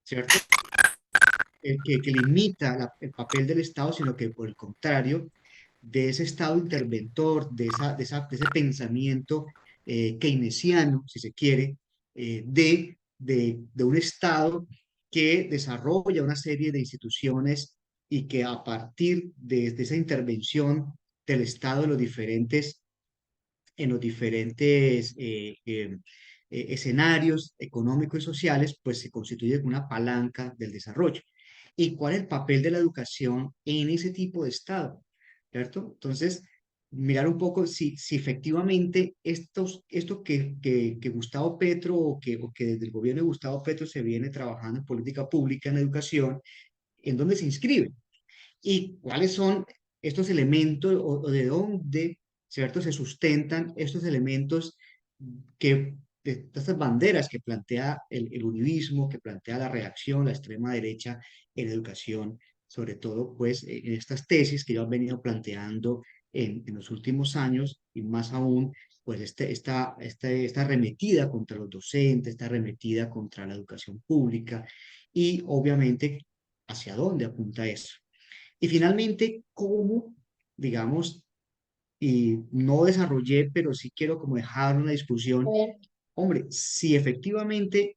¿cierto? Que limita el papel del Estado, sino que por el contrario, de ese Estado interventor, de ese pensamiento keynesiano, si se quiere, de un Estado que desarrolla una serie de instituciones y que a partir de esa intervención del Estado en los diferentes escenarios económicos y sociales, pues se constituye una palanca del desarrollo. ¿Y cuál es el papel de la educación en ese tipo de Estado? ¿Cierto? Entonces, mirar un poco si efectivamente esto que Gustavo Petro o que desde el gobierno de Gustavo Petro se viene trabajando en política pública en educación, ¿en dónde se inscribe? Y cuáles son estos elementos o de dónde, ¿cierto?, se sustentan estos elementos de estas banderas que plantea el uribismo, que plantea la reacción, la extrema derecha en educación, sobre todo pues en estas tesis que yo han venido planteando en los últimos años y más aún pues esta arremetida contra los docentes, esta arremetida contra la educación pública y obviamente hacia dónde apunta eso. Y finalmente, ¿cómo, digamos, y no desarrollé, pero sí quiero como dejar una discusión, hombre, si efectivamente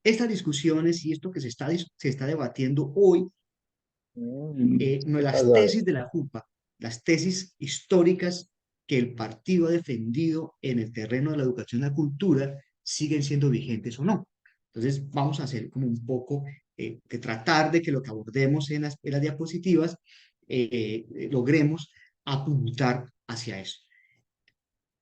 estas discusiones y esto que se está debatiendo hoy, no ¿Qué las pasa? tesis de la JUPA, las tesis históricas que el partido ha defendido en el terreno de la educación y la cultura, siguen siendo vigentes o no. Entonces, vamos a hacer como un poco de tratar de que lo que abordemos en las diapositivas logremos apuntar hacia eso.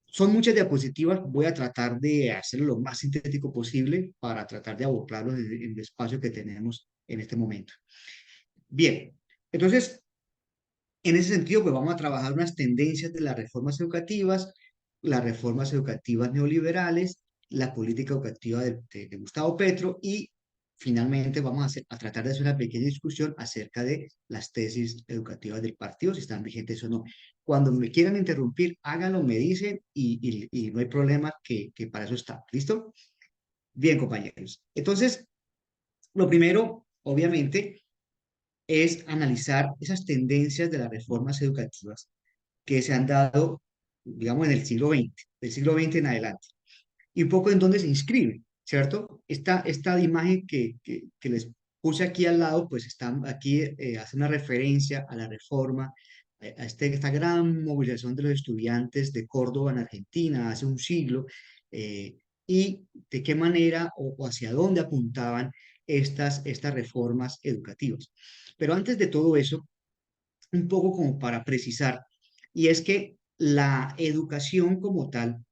Son muchas diapositivas, voy a tratar de hacerlo lo más sintético posible para tratar de abordarlo en el espacio que tenemos en este momento. Bien, entonces, en ese sentido, pues vamos a trabajar unas tendencias de las reformas educativas neoliberales, la política educativa de Gustavo Petro y finalmente vamos a tratar de hacer una pequeña discusión acerca de las tesis educativas del partido, si están vigentes o no. Cuando me quieran interrumpir, háganlo, me dicen y no hay problema que para eso está. ¿Listo? Bien, compañeros. Entonces, lo primero, obviamente, es analizar esas tendencias de las reformas educativas que se han dado, digamos, en el siglo XX, del siglo XX en adelante, y un poco en dónde se inscribe, ¿cierto? Esta imagen que les puse aquí al lado, pues está aquí, hace una referencia a la reforma, esta gran movilización de los estudiantes de Córdoba en Argentina hace un siglo, eh, y de qué manera o hacia dónde apuntaban estas reformas educativas. Pero antes de todo eso, un poco como para precisar, y es que la educación como tal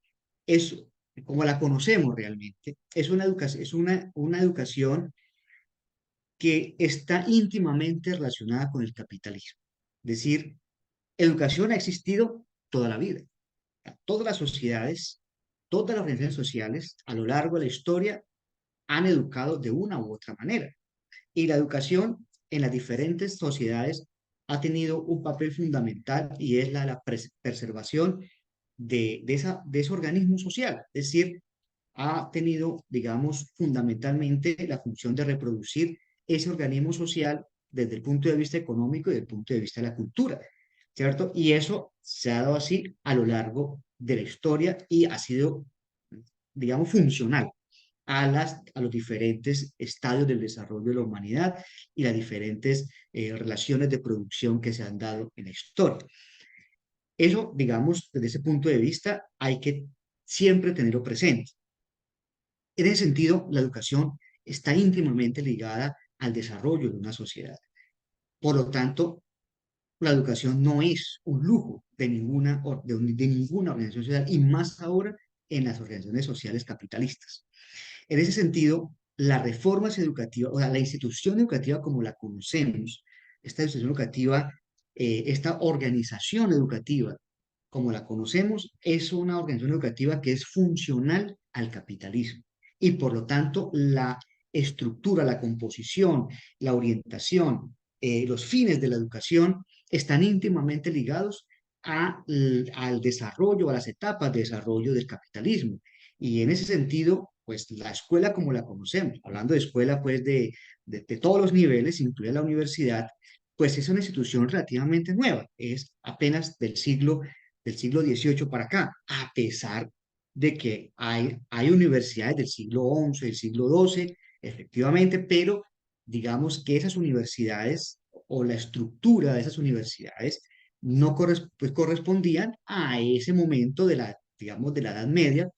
es, como la conocemos realmente, es una educación que está íntimamente relacionada con el capitalismo. Es decir, educación ha existido toda la vida. Todas las sociedades, todas las organizaciones sociales a lo largo de la historia han educado de una u otra manera. Y la educación en las diferentes sociedades ha tenido un papel fundamental y es la preservación de ese organismo social. Es decir, ha tenido, digamos, fundamentalmente la función de reproducir ese organismo social desde el punto de vista económico y desde el punto de vista de la cultura, ¿cierto? Y eso se ha dado así a lo largo de la historia y ha sido, digamos, funcional a los diferentes estadios del desarrollo de la humanidad y las diferentes relaciones de producción que se han dado en la historia. Eso, digamos, desde ese punto de vista hay que siempre tenerlo presente. En ese sentido, la educación está íntimamente ligada al desarrollo de una sociedad. Por lo tanto, la educación no es un lujo de ninguna organización social y más ahora en las organizaciones sociales capitalistas. En ese sentido, las reformas educativas, o sea, la institución educativa como la conocemos, esta institución educativa, esta organización educativa como la conocemos, es una organización educativa que es funcional al capitalismo. Y por lo tanto, la estructura, la composición, la orientación, los fines de la educación están íntimamente ligados al desarrollo, a las etapas de desarrollo del capitalismo. Y en ese sentido, pues la escuela como la conocemos, hablando de escuela pues de todos los niveles, incluida la universidad, pues es una institución relativamente nueva, es apenas del siglo XVIII para acá, a pesar de que hay universidades del siglo XI, del siglo XII, efectivamente, pero digamos que esas universidades o la estructura de esas universidades no pues correspondían a ese momento de la, digamos, de la Edad Media,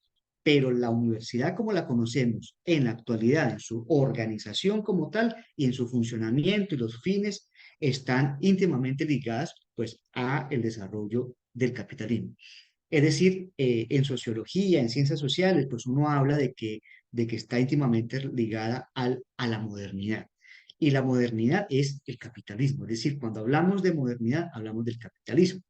pero la universidad como la conocemos en la actualidad, en su organización como tal y en su funcionamiento y los fines, están íntimamente ligadas pues a el desarrollo del capitalismo. Es decir, en sociología, en ciencias sociales, pues uno habla de que está íntimamente ligada a la modernidad. Y la modernidad es el capitalismo. Es decir, cuando hablamos de modernidad, hablamos del capitalismo.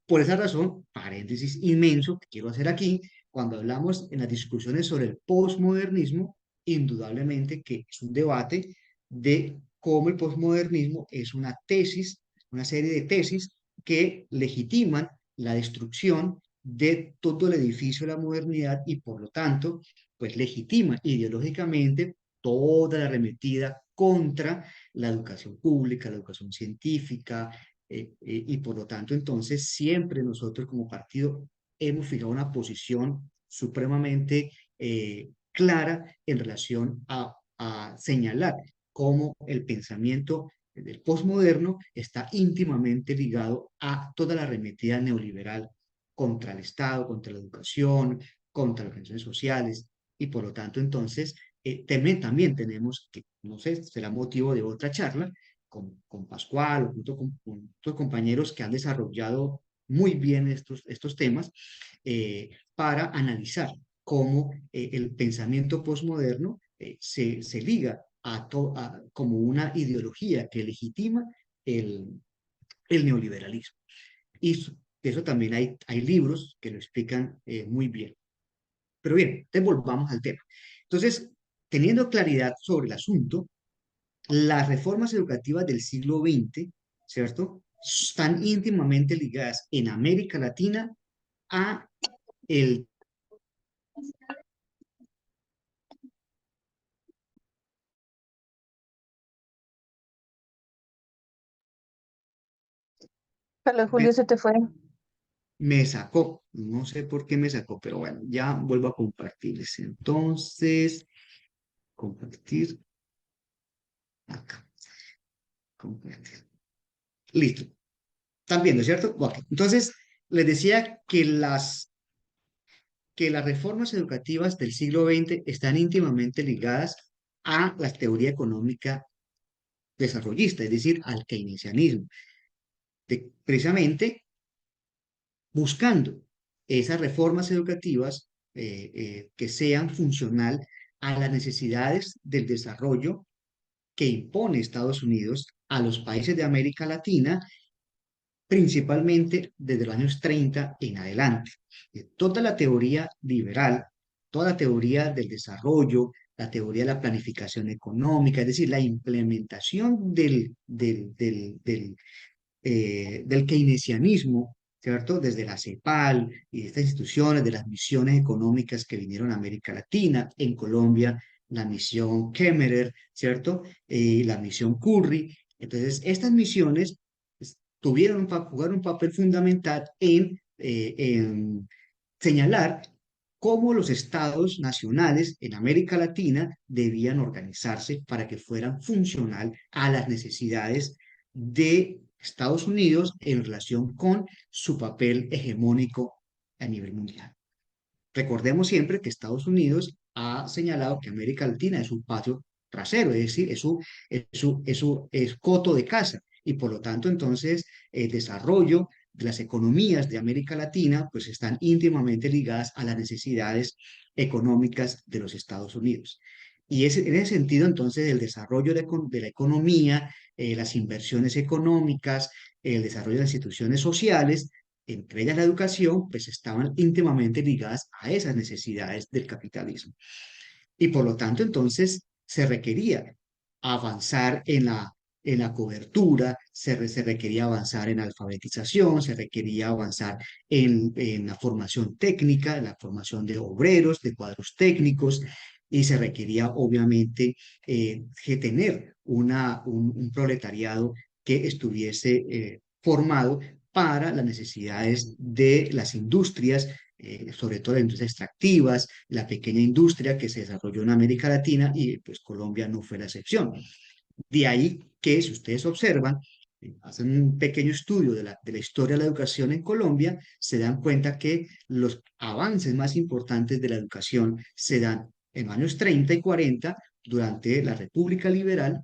Por esa razón, paréntesis inmenso que quiero hacer aquí, cuando hablamos en las discusiones sobre el posmodernismo, indudablemente que es un debate de cómo el posmodernismo es una tesis, una serie de tesis que legitiman la destrucción de todo el edificio de la modernidad y por lo tanto, pues legitima ideológicamente toda la arremetida contra la educación pública, la educación científica, y por lo tanto, entonces, siempre nosotros como partido hemos fijado una posición supremamente clara en relación a señalar cómo el pensamiento del posmoderno está íntimamente ligado a toda la arremetida neoliberal contra el Estado, contra la educación, contra las organizaciones sociales, y por lo tanto, entonces, también tenemos que, no sé, será motivo de otra charla, con Pascual o junto con otros compañeros que han desarrollado muy bien estos temas, para analizar cómo el pensamiento posmoderno se liga como una ideología que legitima el, el neoliberalismo. Y de eso también hay libros que lo explican muy bien. Pero bien, te volvamos al tema. Entonces, teniendo claridad sobre el asunto, las reformas educativas del siglo XX, ¿cierto? Están íntimamente ligadas en América Latina a el... Carlos Me, Julio, se te fue. me sacó, no sé por qué me sacó, pero bueno, ya vuelvo a compartirles. Entonces, compartir acá, compartir. Listo. ¿Están viendo, cierto? Ok. Entonces, les decía que las reformas educativas del siglo XX están íntimamente ligadas a la teoría económica desarrollista, es decir, al keynesianismo, precisamente buscando esas reformas educativas que sean funcional a las necesidades del desarrollo que impone Estados Unidos a los países de América Latina, principalmente desde los años 30 en adelante. Toda la teoría liberal, toda la teoría del desarrollo, la teoría de la planificación económica, es decir, la implementación del keynesianismo, ¿cierto? Desde la CEPAL y de estas instituciones, de las misiones económicas que vinieron a América Latina, en Colombia, la misión Kemmerer, ¿cierto? La misión Curry. Entonces, estas misiones pues, jugaron un papel fundamental en señalar cómo los estados nacionales en América Latina debían organizarse para que fueran funcional a las necesidades de Estados Unidos en relación con su papel hegemónico a nivel mundial. Recordemos siempre que Estados Unidos ha señalado que América Latina es su patio trasero, es decir, es coto de caza. Y por lo tanto, entonces, el desarrollo de las economías de América Latina pues están íntimamente ligadas a las necesidades económicas de los Estados Unidos. Y en ese sentido, entonces, el desarrollo de la economía, las inversiones económicas, el desarrollo de las instituciones sociales, entre ellas la educación, pues estaban íntimamente ligadas a esas necesidades del capitalismo. Y por lo tanto, entonces, se requería avanzar en la cobertura, se requería avanzar en alfabetización, se requería avanzar en la formación técnica, en la formación de obreros, de cuadros técnicos, y se requería obviamente que tener un proletariado que estuviese formado para las necesidades de las industrias, sobre todo las industrias extractivas, la pequeña industria que se desarrolló en América Latina y pues Colombia no fue la excepción. De ahí que, si ustedes observan, hacen un pequeño estudio de la historia de la educación en Colombia, se dan cuenta que los avances más importantes de la educación se dan en los años 30 y 40 durante la República Liberal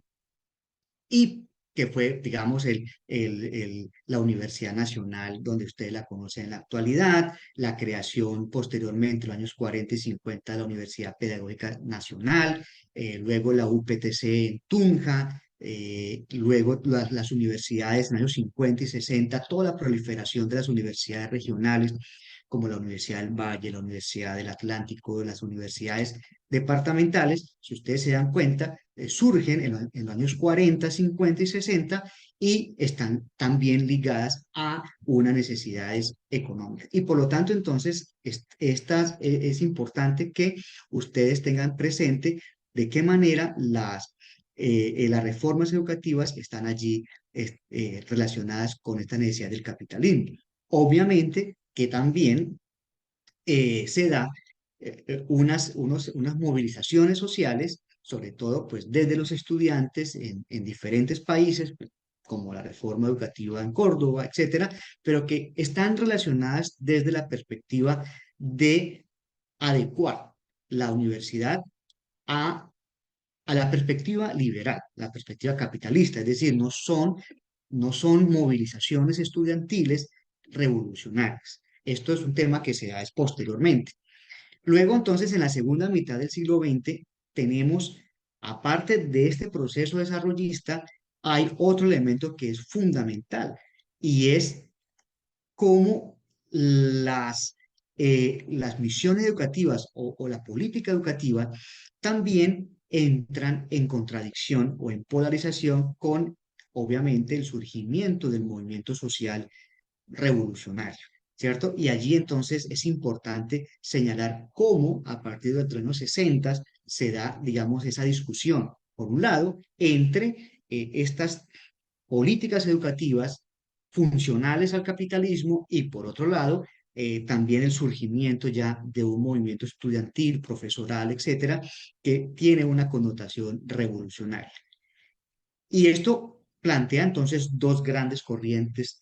y que fue, digamos, la Universidad Nacional, donde ustedes la conocen en la actualidad, la creación posteriormente, en los años 40 y 50, de la Universidad Pedagógica Nacional, luego la UPTC en Tunja, luego las universidades en los años 50 y 60, toda la proliferación de las universidades regionales, como la Universidad del Valle, la Universidad del Atlántico, las universidades departamentales, si ustedes se dan cuenta, surgen en los años 40, 50 y 60 y están también ligadas a unas necesidades económicas. Y por lo tanto, entonces, es importante que ustedes tengan presente de qué manera las reformas educativas están allí relacionadas con esta necesidad del capitalismo. Obviamente que también se da unas movilizaciones sociales, sobre todo pues desde los estudiantes en diferentes países, pues, como la reforma educativa en Córdoba, etcétera, pero que están relacionadas desde la perspectiva de adecuar la universidad a, a la perspectiva liberal, la perspectiva capitalista, es decir, no son movilizaciones estudiantiles revolucionarias. Esto es un tema que se da posteriormente. Luego, entonces, en la segunda mitad del siglo XX, tenemos, aparte de este proceso desarrollista, hay otro elemento que es fundamental y es cómo las misiones educativas o la política educativa también entran en contradicción o en polarización con, obviamente, el surgimiento del movimiento social revolucionario, ¿cierto? Y allí entonces es importante señalar cómo a partir de los años 60 se da, digamos, esa discusión, por un lado, entre estas políticas educativas funcionales al capitalismo y por otro lado, también el surgimiento ya de un movimiento estudiantil, profesoral, etcétera, que tiene una connotación revolucionaria. Y esto plantea entonces dos grandes corrientes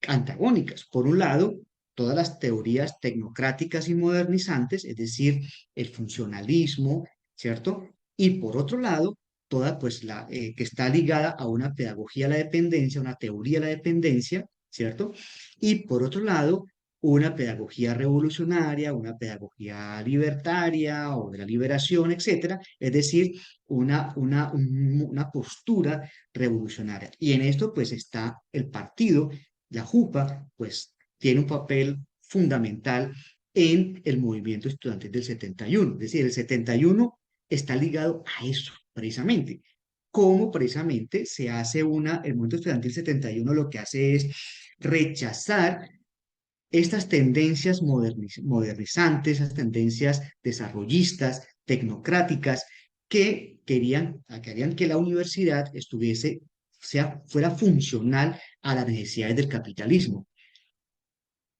antagónicas. Por un lado, todas las teorías tecnocráticas y modernizantes, es decir, el funcionalismo, ¿cierto? Y por otro lado, toda pues que está ligada a una pedagogía de la dependencia, una teoría de la dependencia, ¿cierto? Y por otro lado, una pedagogía revolucionaria, una pedagogía libertaria o de la liberación, etcétera, es decir, una postura revolucionaria. Y en esto pues está el partido, la JUPA, pues tiene un papel fundamental en el movimiento estudiantil del 71. Es decir, el 71 está ligado a eso, precisamente. Cómo precisamente el movimiento estudiantil 71 lo que hace es rechazar estas tendencias modernizantes, esas tendencias desarrollistas, tecnocráticas, que harían que la universidad fuera funcional a las necesidades del capitalismo.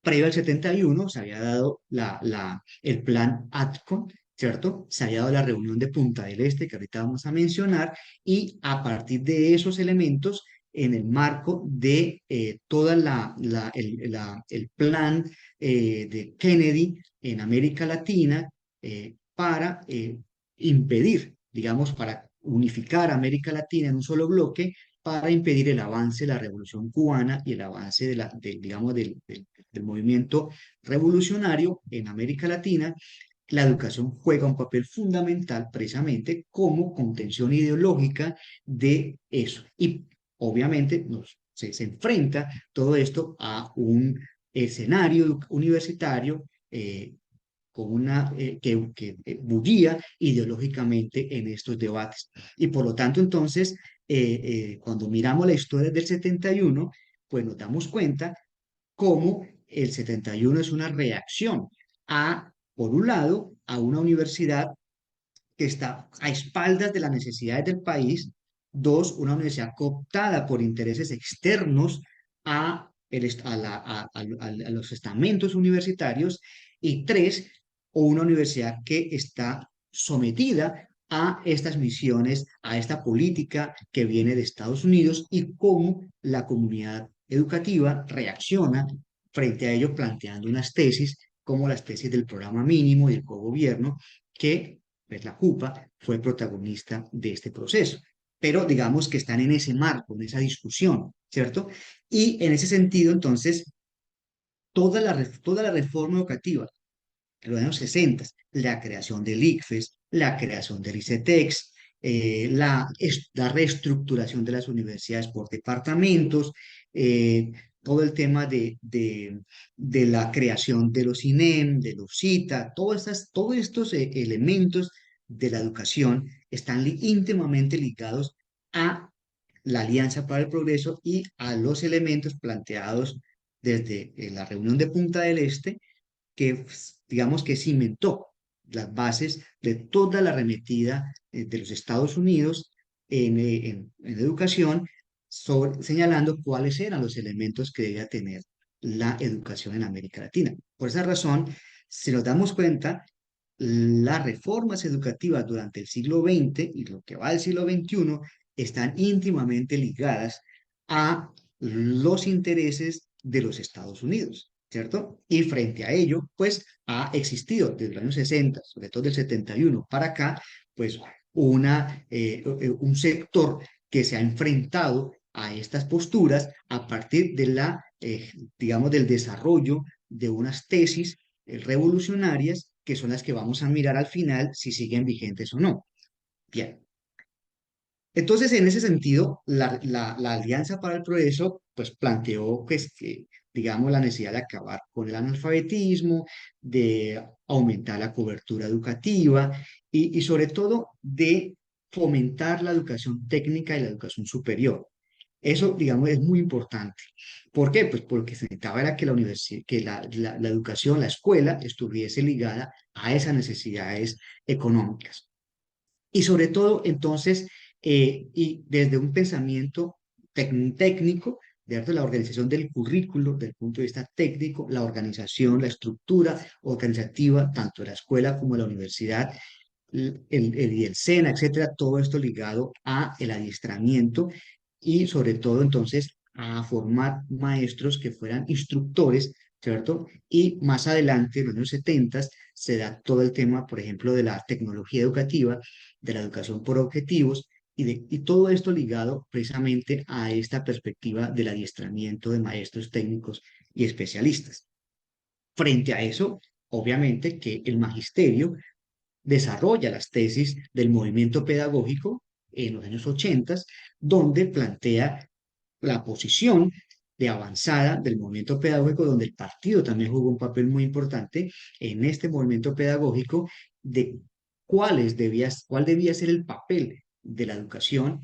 Previo al 71 se había dado el plan ATCON, ¿cierto? Se había dado la reunión de Punta del Este, que ahorita vamos a mencionar, y a partir de esos elementos, en el marco de toda el plan de Kennedy en América Latina para impedir, digamos, para unificar América Latina en un solo bloque, para impedir el avance de la Revolución Cubana y el avance digamos, del movimiento revolucionario en América Latina. La educación juega un papel fundamental precisamente como contención ideológica de eso. Y obviamente se enfrenta todo esto a un escenario universitario que bullía ideológicamente en estos debates. Y por lo tanto, entonces, cuando miramos la historia del 71, pues nos damos cuenta cómo el 71 es una reacción por un lado, a una universidad que está a espaldas de las necesidades del país. Dos, una universidad cooptada por intereses externos a, a los estamentos universitarios. Y tres, o una universidad que está sometida a estas misiones, a esta política que viene de Estados Unidos y cómo la comunidad educativa reacciona frente a ello planteando unas tesis como las tesis del programa mínimo y el cogobierno, que pues, la CUPA fue protagonista de este proceso. Pero digamos que están en ese marco, en esa discusión, ¿cierto? Y en ese sentido, entonces, toda la reforma educativa en los años 60, la creación del ICFES, la creación del ICETEX, la reestructuración de las universidades por departamentos, todo el tema de la creación de los INEM, de los CITA, todos estos elementos de la educación están íntimamente ligados a la Alianza para el Progreso y a los elementos planteados desde la reunión de Punta del Este que, digamos, que cimentó las bases de toda la arremetida de los Estados Unidos en educación, señalando cuáles eran los elementos que debía tener la educación en América Latina. Por esa razón, si nos damos cuenta, las reformas educativas durante el siglo XX y lo que va del siglo XXI están íntimamente ligadas a los intereses de los Estados Unidos, ¿cierto? Y frente a ello, pues ha existido desde los años 60, sobre todo del 71 para acá, pues un sector que se ha enfrentado a estas posturas a partir de digamos, del desarrollo de unas tesis revolucionarias que son las que vamos a mirar al final si siguen vigentes o no. Bien, entonces, en ese sentido, la Alianza para el Progreso pues, planteó pues, que, digamos, la necesidad de acabar con el analfabetismo, de aumentar la cobertura educativa y sobre todo de fomentar la educación técnica y la educación superior. Eso, digamos, es muy importante. ¿Por qué? Pues porque se necesitaba era que que la educación, la escuela, estuviese ligada a esas necesidades económicas. Y sobre todo, entonces, y desde un pensamiento técnico, de la organización del currículo, desde el punto de vista técnico, la organización, la estructura organizativa, tanto de la escuela como de la universidad, y el SENA, etcétera, todo esto ligado a el adiestramiento y sobre todo entonces a formar maestros que fueran instructores, ¿cierto? Y más adelante, en los años 70, se da todo el tema, por ejemplo, de la tecnología educativa, de la educación por objetivos, y todo esto ligado precisamente a esta perspectiva del adiestramiento de maestros técnicos y especialistas. Frente a eso, obviamente que el magisterio desarrolla las tesis del movimiento pedagógico en los años 80, donde plantea la posición de avanzada del movimiento pedagógico, donde el partido también jugó un papel muy importante en este movimiento pedagógico de cuál debía ser el papel de la educación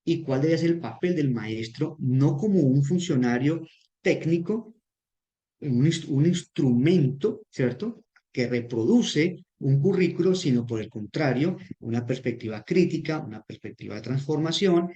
y cuál debía ser el papel del maestro, no como un funcionario técnico, un instrumento, ¿cierto?, que reproduce un currículo, sino por el contrario, una perspectiva crítica, una perspectiva de transformación,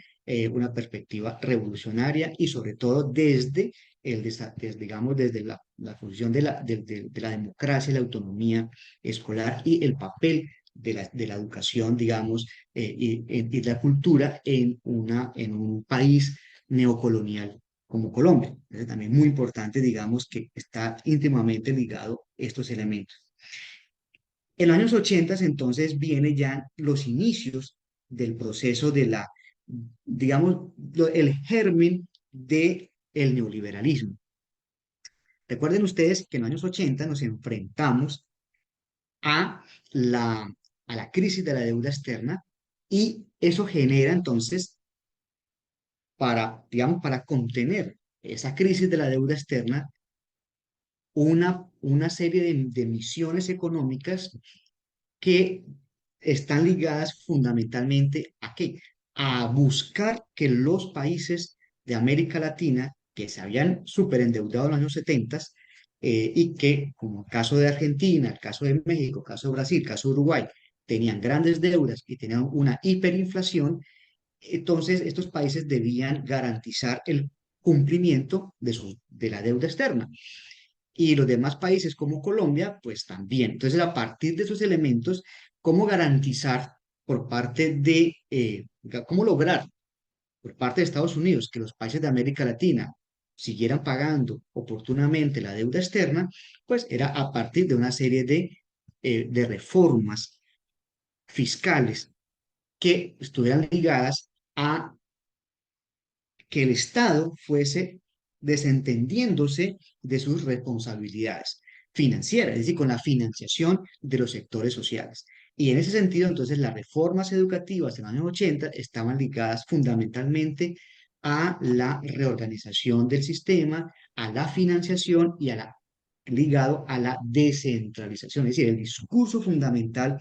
una perspectiva revolucionaria y sobre todo digamos, desde la función de la democracia y la autonomía escolar y el papel de la educación, digamos, y la cultura en un país neocolonial como Colombia. Es también muy importante, digamos, que está íntimamente ligado estos elementos. En los años 80, entonces, vienen ya los inicios del proceso digamos, el germen del neoliberalismo. Recuerden ustedes que en los años 80 nos enfrentamos a la, a la crisis de la deuda externa y eso genera entonces digamos, para contener esa crisis de la deuda externa, una serie de misiones económicas que están ligadas fundamentalmente ¿a qué? A buscar que los países de América Latina que se habían superendeudado en los años 70 y que, como el caso de Argentina, el caso de México, el caso de Brasil, el caso de Uruguay, tenían grandes deudas y tenían una hiperinflación, entonces estos países debían garantizar el cumplimiento de la deuda externa. Y los demás países como Colombia, pues también. Entonces, a partir de esos elementos, ¿cómo garantizar por parte de, cómo lograr por parte de Estados Unidos que los países de América Latina siguieran pagando oportunamente la deuda externa? Pues era a partir de una serie de reformas fiscales que estuvieran ligadas a que el Estado fuese desentendiéndose de sus responsabilidades financieras, es decir, con la financiación de los sectores sociales. Y en ese sentido, entonces, las reformas educativas de los años 80 estaban ligadas fundamentalmente a la reorganización del sistema, a la financiación y ligado a la descentralización. Es decir, el discurso fundamental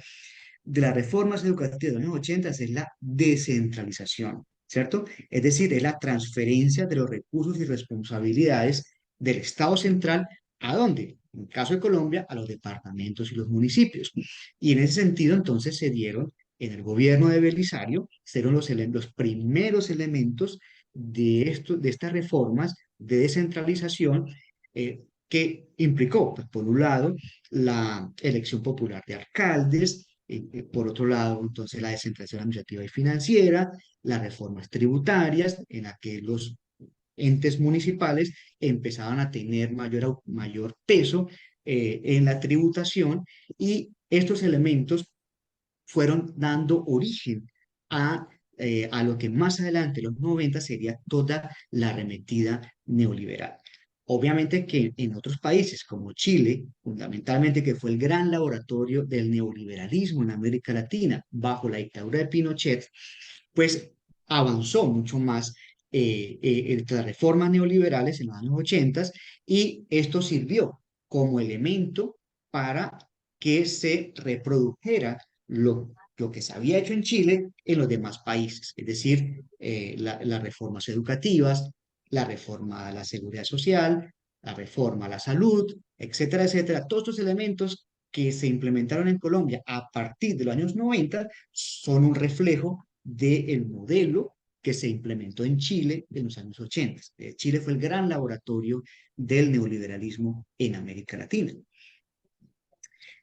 de las reformas educativas de los años 80 es la descentralización, ¿cierto? Es decir, es la transferencia de los recursos y responsabilidades del Estado central. ¿A dónde? En el caso de Colombia, a los departamentos y los municipios. Y en ese sentido, entonces, se dieron en el gobierno de Belisario, fueron los primeros elementos de estas reformas de descentralización que implicó, pues, por un lado, la elección popular de alcaldes, por otro lado, entonces, la descentralización administrativa y financiera, las reformas tributarias, en las que los entes municipales empezaban a tener mayor peso en la tributación, y estos elementos fueron dando origen a lo que más adelante, en los 90, sería toda la arremetida neoliberal. Obviamente que en otros países como Chile, fundamentalmente, que fue el gran laboratorio del neoliberalismo en América Latina bajo la dictadura de Pinochet, pues avanzó mucho más entre las reformas neoliberales en los años 80, y esto sirvió como elemento para que se reprodujera lo que se había hecho en Chile en los demás países, es decir, las reformas educativas, la reforma a la seguridad social, la reforma a la salud, etcétera, etcétera. Todos estos elementos que se implementaron en Colombia a partir de los años 90 son un reflejo del modelo que se implementó en Chile en los años 80. Chile fue el gran laboratorio del neoliberalismo en América Latina.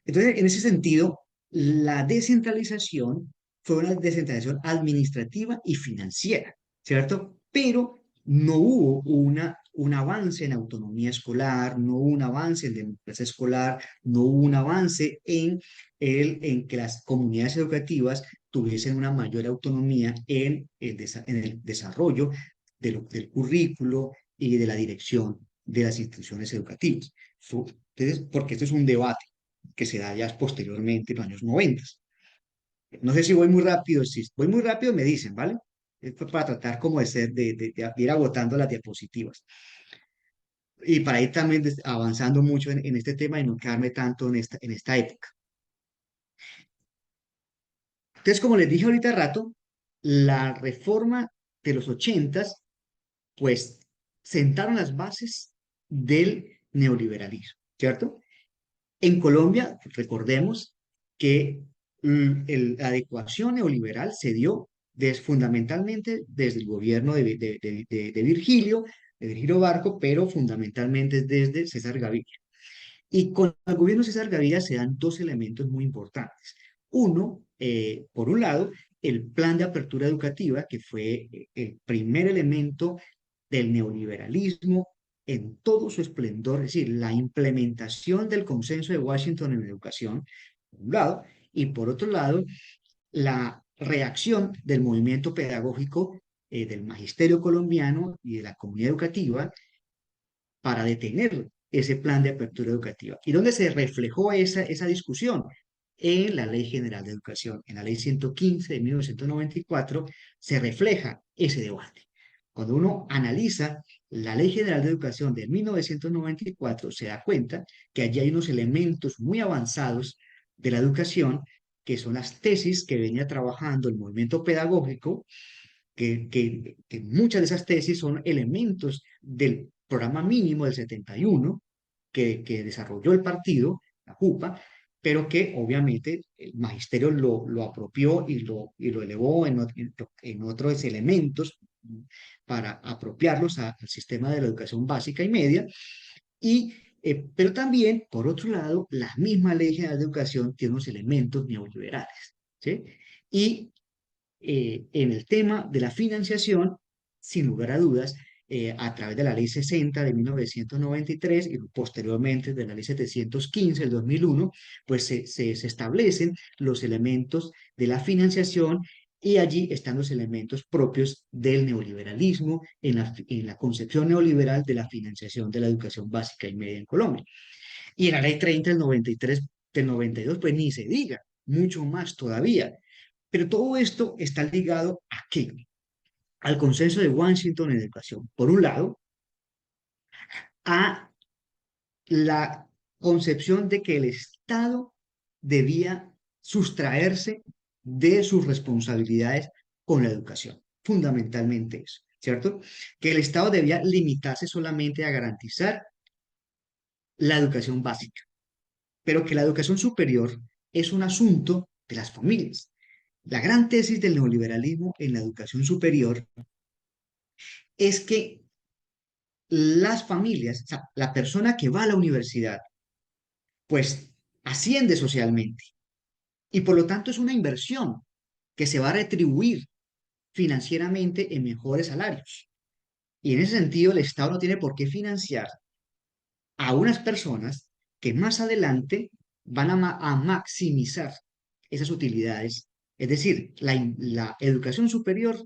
Entonces, en ese sentido, la descentralización fue una descentralización administrativa y financiera, ¿cierto? Pero no hubo un avance en autonomía escolar, no hubo un avance en democracia escolar, no hubo un avance en que las comunidades educativas tuviesen una mayor autonomía en el desarrollo del currículo y de la dirección de las instituciones educativas. Entonces, porque esto es un debate que se da ya posteriormente en los años 90. No sé si voy muy rápido, si voy muy rápido me dicen, ¿vale? Esto es para tratar como de ir agotando las diapositivas. Y para ir también avanzando mucho en este tema y no quedarme tanto en esta época. Entonces, como les dije ahorita rato, la reforma de los 80, pues, sentaron las bases del neoliberalismo, ¿cierto? En Colombia, recordemos que la adecuación neoliberal se dio fundamentalmente desde el gobierno de Virgilio Barco, pero fundamentalmente desde César Gaviria. Y con el gobierno de César Gaviria se dan dos elementos muy importantes. Uno, por un lado, el plan de apertura educativa, que fue el primer elemento del neoliberalismo en todo su esplendor, es decir, la implementación del consenso de Washington en educación, por un lado, y por otro lado, la reacción del movimiento pedagógico del magisterio colombiano y de la comunidad educativa para detener ese plan de apertura educativa. ¿Y dónde se reflejó esa discusión? En la Ley General de Educación, en la Ley 115 de 1994, se refleja ese debate. Cuando uno analiza la Ley General de Educación de 1994, se da cuenta que allí hay unos elementos muy avanzados de la educación, que son las tesis que venía trabajando el movimiento pedagógico, que muchas de esas tesis son elementos del programa mínimo del 71 que desarrolló el partido, la JUPA, pero que obviamente el magisterio lo apropió y lo elevó en otros elementos para apropiarlos al sistema de la educación básica y media. Y, pero también, por otro lado, la misma ley general de educación tiene unos elementos neoliberales, ¿sí? Y en el tema de la financiación, sin lugar a dudas, a través de la Ley 60 de 1993 y posteriormente de la Ley 715 del 2001, pues se establecen los elementos de la financiación y allí están los elementos propios del neoliberalismo en la concepción neoliberal de la financiación de la educación básica y media en Colombia. Y en la Ley 30 del 93, del 92, pues ni se diga, mucho más todavía. Pero todo esto está ligado ¿a qué? Al consenso de Washington en educación. Por un lado, a la concepción de que el Estado debía sustraerse de sus responsabilidades con la educación. Fundamentalmente eso, ¿cierto? Que el Estado debía limitarse solamente a garantizar la educación básica, pero que la educación superior es un asunto de las familias. La gran tesis del neoliberalismo en la educación superior es que las familias, o sea, la persona que va a la universidad, pues asciende socialmente y por lo tanto es una inversión que se va a retribuir financieramente en mejores salarios. Y en ese sentido, el Estado no tiene por qué financiar a unas personas que más adelante van a maximizar esas utilidades. Es decir, la educación superior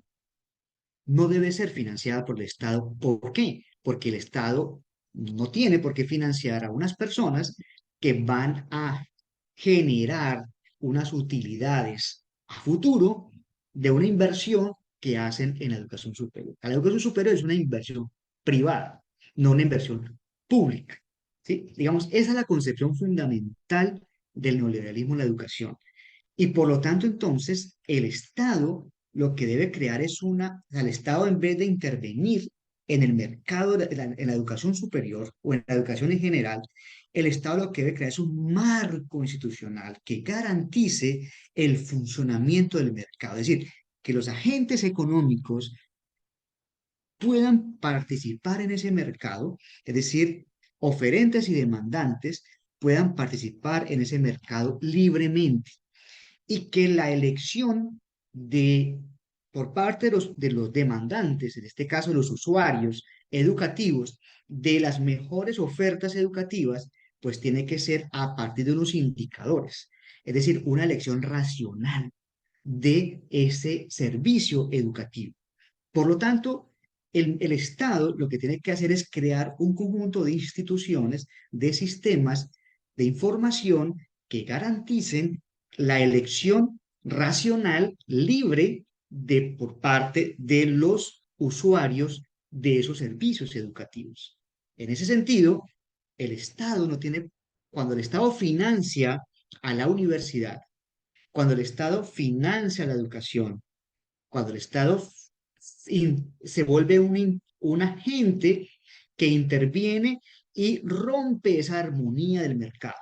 no debe ser financiada por el Estado. ¿Por qué? Porque el Estado no tiene por qué financiar a unas personas que van a generar unas utilidades a futuro de una inversión que hacen en la educación superior. La educación superior es una inversión privada, no una inversión pública. ¿Sí? Digamos, esa es la concepción fundamental del neoliberalismo en la educación. Y por lo tanto, entonces, el Estado lo que debe crear es o sea, el Estado en vez de intervenir en el mercado, en la educación superior o en la educación en general, el Estado lo que debe crear es un marco institucional que garantice el funcionamiento del mercado. Es decir, que los agentes económicos puedan participar en ese mercado, es decir, oferentes y demandantes puedan participar en ese mercado libremente y que la elección por parte de los demandantes, en este caso los usuarios educativos, de las mejores ofertas educativas, pues tiene que ser a partir de unos indicadores, es decir, una elección racional de ese servicio educativo. Por lo tanto, el Estado lo que tiene que hacer es crear un conjunto de instituciones, de sistemas de información que garanticen la elección racional, libre por parte de los usuarios de esos servicios educativos. En ese sentido, el Estado no tiene, cuando el Estado financia a la universidad, cuando el Estado financia la educación, cuando el Estado se vuelve un agente que interviene y rompe esa armonía del mercado.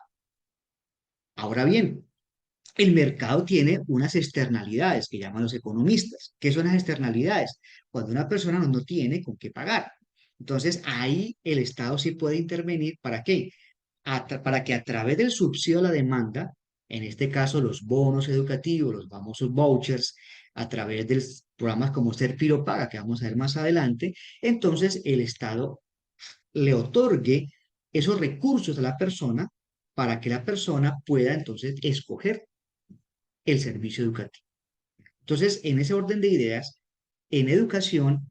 Ahora bien, el mercado tiene unas externalidades que llaman los economistas. ¿Qué son las externalidades? Cuando una persona no tiene con qué pagar. Entonces, ahí el Estado sí puede intervenir. ¿Para qué? Para que a través del subsidio a la demanda, en este caso los bonos educativos, los famosos vouchers, a través de programas como Ser Piro Paga, que vamos a ver más adelante, entonces el Estado le otorgue esos recursos a la persona para que la persona pueda entonces escoger el servicio educativo. Entonces, en ese orden de ideas, en educación,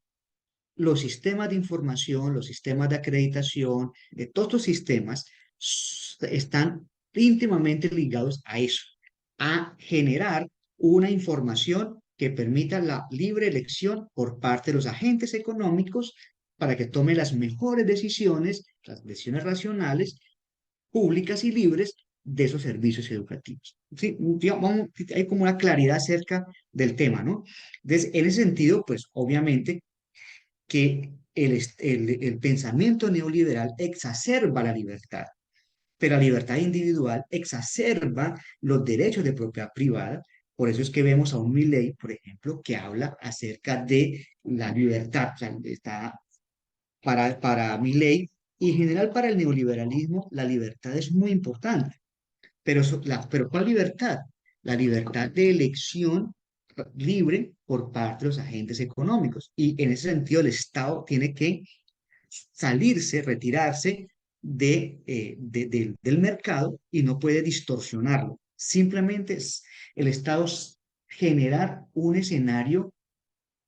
los sistemas de información, los sistemas de acreditación, de todos los sistemas están íntimamente ligados a eso, a generar una información que permita la libre elección por parte de los agentes económicos para que tomen las mejores decisiones, las decisiones racionales, públicas y libres de esos servicios educativos. Sí, hay como una claridad acerca del tema, ¿no? Entonces, en ese sentido, pues obviamente que el pensamiento neoliberal exacerba la libertad, pero la libertad individual exacerba los derechos de propiedad privada. Por eso es que vemos a un Milley, por ejemplo, que habla acerca de la libertad. O sea, está para Milley y en general para el neoliberalismo, la libertad es muy importante. Pero ¿cuál libertad? La libertad de elección libre por parte de los agentes económicos. Y en ese sentido, el Estado tiene que salirse, retirarse del mercado y no puede distorsionarlo. Simplemente es el Estado generar un escenario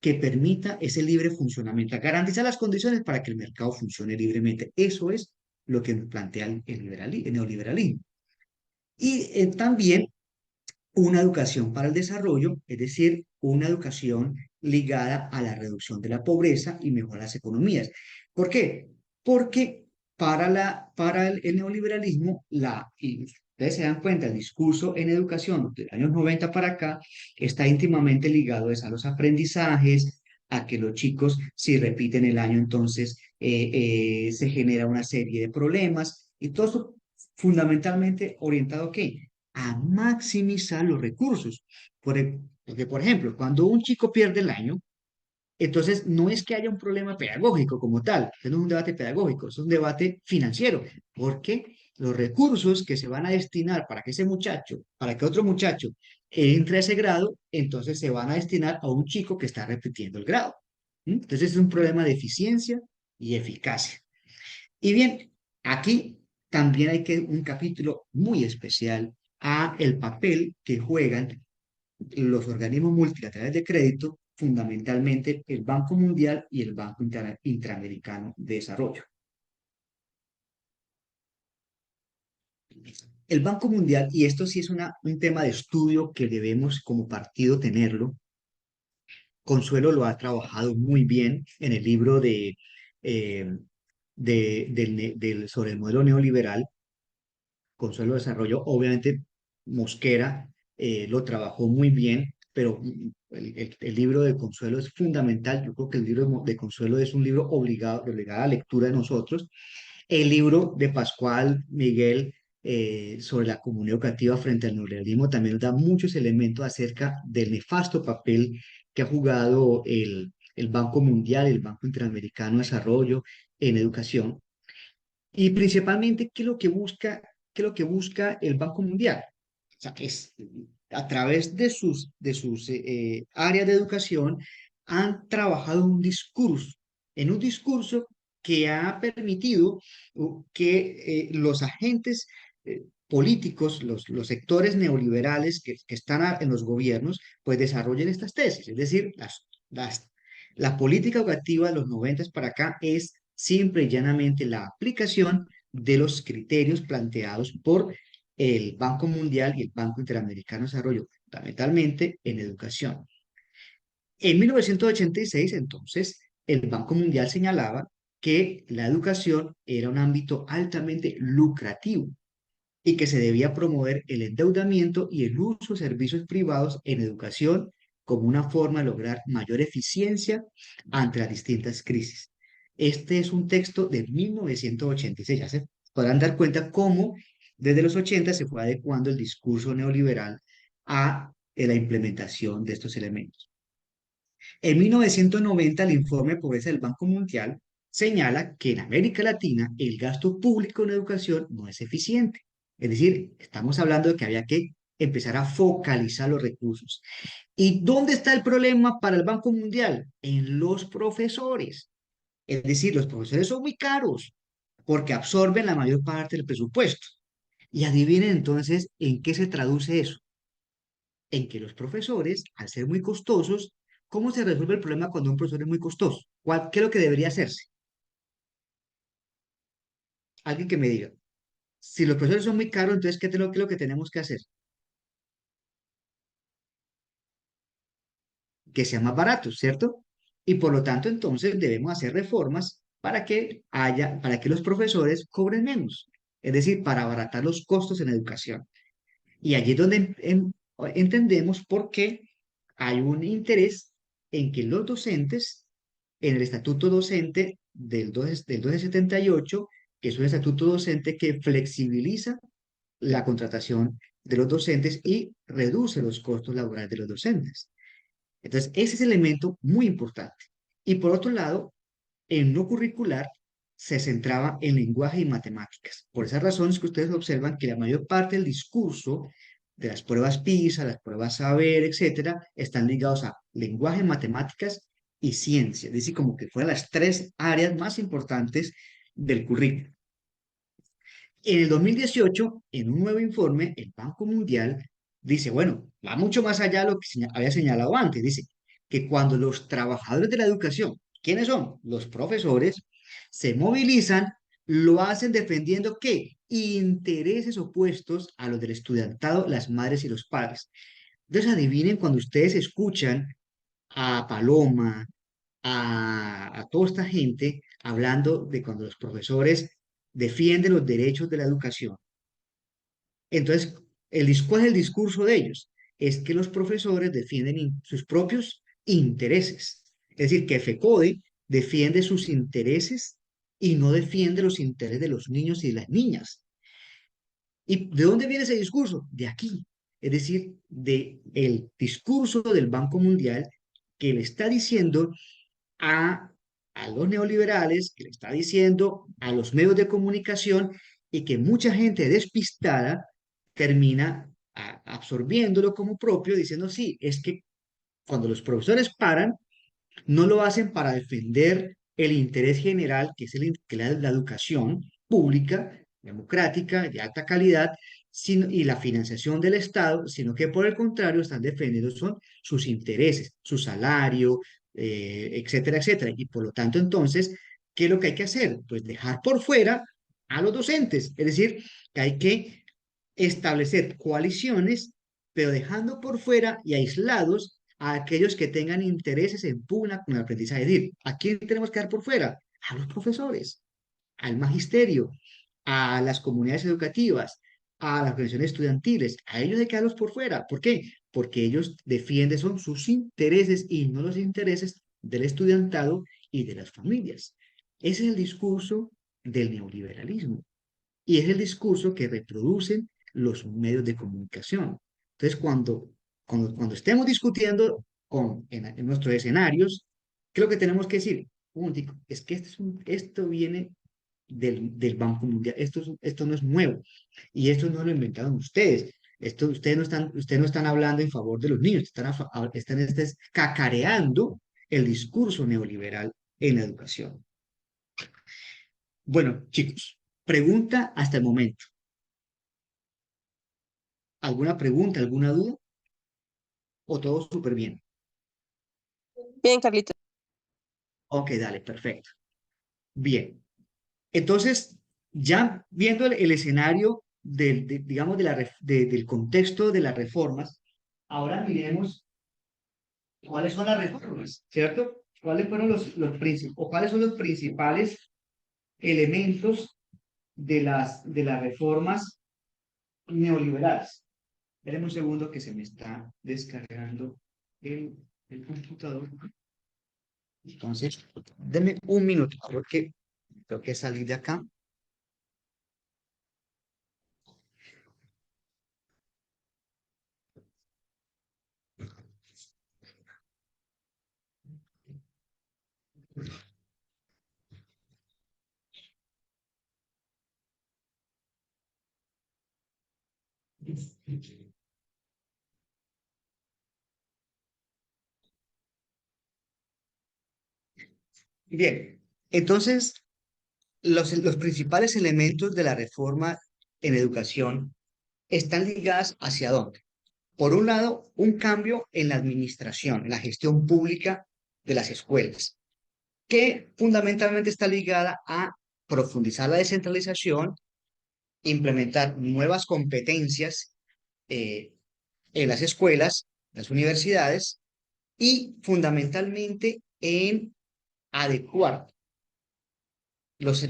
que permita ese libre funcionamiento, garantizar las condiciones para que el mercado funcione libremente. Eso es lo que nos plantea el neoliberalismo. Y también una educación para el desarrollo, es decir, una educación ligada a la reducción de la pobreza y mejorar las economías. ¿Por qué? Porque para el neoliberalismo, y ustedes se dan cuenta, el discurso en educación de los años 90 para acá está íntimamente ligado a los aprendizajes, a que los chicos, si repiten el año, entonces se genera una serie de problemas, y todo eso fundamentalmente orientado a qué? A maximizar los recursos. Porque, por ejemplo, cuando un chico pierde el año, entonces no es que haya un problema pedagógico como tal, no es un debate pedagógico, es un debate financiero, porque los recursos que se van a destinar para que ese muchacho, para que otro muchacho entre a ese grado, entonces se van a destinar a un chico que está repitiendo el grado. ¿Mm? Entonces es un problema de eficiencia y eficacia. Y bien, aquí también hay que un capítulo muy especial a el papel que juegan los organismos multilaterales de crédito, fundamentalmente el Banco Mundial y el Banco Interamericano de Desarrollo. El Banco Mundial, y esto sí es un tema de estudio que debemos como partido tenerlo. Consuelo lo ha trabajado muy bien en el libro eh, sobre el modelo neoliberal. Consuelo Desarrollo, obviamente Mosquera lo trabajó muy bien, pero el libro de Consuelo es fundamental. Yo creo que el libro de Consuelo es un libro obligado, de obligada lectura de nosotros. El libro de Pascual Miguel sobre la comunidad educativa frente al neoliberalismo también nos da muchos elementos acerca del nefasto papel que ha jugado el Banco Mundial, el Banco Interamericano de Desarrollo en educación. Y principalmente, qué es lo que busca el Banco Mundial? O sea, es a través de sus áreas de educación, han trabajado en un discurso que ha permitido que los agentes políticos, los sectores neoliberales que están en los gobiernos, pues desarrollen estas tesis. Es decir, la política educativa de los 90 para acá es simple y llanamente la aplicación de los criterios planteados por el Banco Mundial y el Banco Interamericano de Desarrollo, fundamentalmente en educación. En 1986, entonces, el Banco Mundial señalaba que la educación era un ámbito altamente lucrativo y que se debía promover el endeudamiento y el uso de servicios privados en educación como una forma de lograr mayor eficiencia ante las distintas crisis. Este es un texto de 1986. Ya se podrán dar cuenta cómo desde los 80 se fue adecuando el discurso neoliberal a la implementación de estos elementos. En 1990, el informe de pobreza del Banco Mundial señala que en América Latina el gasto público en educación no es eficiente. Es decir, estamos hablando de que había que empezar a focalizar los recursos. ¿Y dónde está el problema para el Banco Mundial? En los profesores. Es decir, los profesores son muy caros porque absorben la mayor parte del presupuesto. Y adivinen entonces en qué se traduce eso. En que los profesores, al ser muy costosos, ¿cómo se resuelve el problema cuando un profesor es muy costoso? ¿Qué es lo que debería hacerse? Alguien que me diga. Si los profesores son muy caros, entonces, qué es lo que tenemos que hacer? Que sean más baratos, ¿cierto? Y por lo tanto, entonces, debemos hacer reformas para que los profesores cobren menos. Es decir, para abaratar los costos en educación. Y allí es donde entendemos por qué hay un interés en que los docentes, en el estatuto docente del 1278, que es un estatuto docente que flexibiliza la contratación de los docentes y reduce los costos laborales de los docentes. Entonces, ese es el elemento muy importante. Y por otro lado, en lo curricular se centraba en lenguaje y matemáticas. Por esas razones que ustedes observan que la mayor parte del discurso de las pruebas PISA, las pruebas Saber, etcétera, están ligados a lenguaje, matemáticas y ciencia. Es decir, como que fueran las tres áreas más importantes del currículo. En el 2018, en un nuevo informe, el Banco Mundial dice, bueno, va mucho más allá de lo que había señalado antes. Dice que cuando los trabajadores de la educación, ¿quiénes son? Los profesores, se movilizan, lo hacen defendiendo ¿qué? Intereses opuestos a los del estudiantado, las madres y los padres. Entonces adivinen cuando ustedes escuchan a Paloma, a toda esta gente hablando de cuando los profesores defienden los derechos de la educación. Entonces, ¿cuál es el discurso de ellos? Es que los profesores defienden sus propios intereses. Es decir, que FECODE defiende sus intereses y no defiende los intereses de los niños y de las niñas. ¿Y de dónde viene ese discurso? De aquí. Es decir, de el discurso del Banco Mundial que le está diciendo a, a los neoliberales, que le está diciendo a los medios de comunicación y que mucha gente despistada termina absorbiéndolo como propio, diciendo, sí, es que cuando los profesores paran, no lo hacen para defender el interés general, que es la educación pública, democrática, de alta calidad, y la financiación del Estado, sino que por el contrario están defendiendo son sus intereses, su salario, etcétera, etcétera. Y por lo tanto, entonces, ¿qué es lo que hay que hacer? Pues dejar por fuera a los docentes, es decir, que hay que establecer coaliciones, pero dejando por fuera y aislados a aquellos que tengan intereses en pugna con el aprendizaje. Es decir, ¿a quién tenemos que dar por fuera? A los profesores, al magisterio, a las comunidades educativas, a las organizaciones estudiantiles. A ellos hay que darlos por fuera. ¿Por qué? Porque ellos defienden son sus intereses y no los intereses del estudiantado y de las familias. Ese es el discurso del neoliberalismo. Y es el discurso que reproducen los medios de comunicación. Entonces, cuando estemos discutiendo en nuestros escenarios, ¿qué es lo que tenemos que decir? Es que esto viene del Banco Mundial, esto no es nuevo y esto no lo inventaron ustedes. Ustedes no están hablando en favor de los niños, están cacareando el discurso neoliberal en la educación. Bueno, chicos, pregunta hasta el momento. ¿Alguna pregunta, alguna duda? ¿O todo súper bien? Bien, Carlito. Ok, dale, perfecto. Bien. Entonces, ya viendo el escenario digamos, del contexto de las reformas, ahora miremos cuáles son las reformas, ¿cierto? ¿Cuáles fueron o cuáles son los principales elementos de las reformas neoliberales? Espérenme un segundo que se me está descargando el computador. Entonces, denme un minuto porque tengo que salir de acá. Bien, entonces los principales elementos de la reforma en educación están ligadas hacia dónde. Por un lado, un cambio en la administración, en la gestión pública de las escuelas, que fundamentalmente está ligada a profundizar la descentralización, implementar nuevas competencias eh, en las escuelas, las universidades, y fundamentalmente en adecuar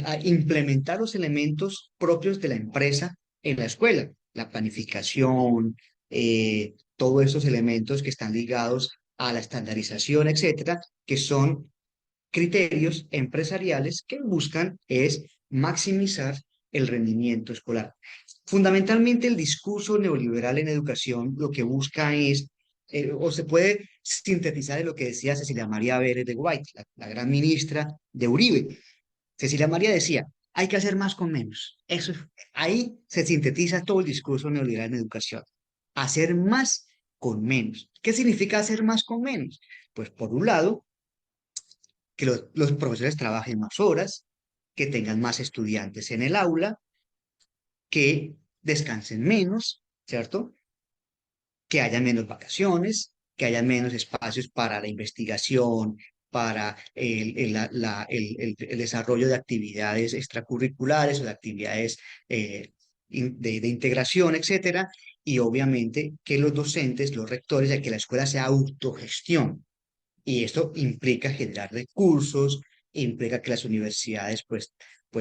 a implementar los elementos propios de la empresa en la escuela, la planificación, todos esos elementos que están ligados a la estandarización, etcétera, que son criterios empresariales que buscan es maximizar el rendimiento escolar. Fundamentalmente, el discurso neoliberal en educación lo que busca es, o se puede sintetizar en lo que decía Cecilia María Vélez de White, la gran ministra de Uribe. Cecilia María decía, hay que hacer más con menos. Ahí se sintetiza todo el discurso neoliberal en educación. Hacer más con menos. ¿Qué significa hacer más con menos? Pues por un lado, que los profesores trabajen más horas, que tengan más estudiantes en el aula, que descansen menos, ¿cierto? Que haya menos vacaciones, que haya menos espacios para la investigación, para el desarrollo de actividades extracurriculares o de actividades de integración, etcétera, y obviamente que los docentes, los rectores, que la escuela sea autogestión. Y esto implica generar recursos, implica que las universidades pues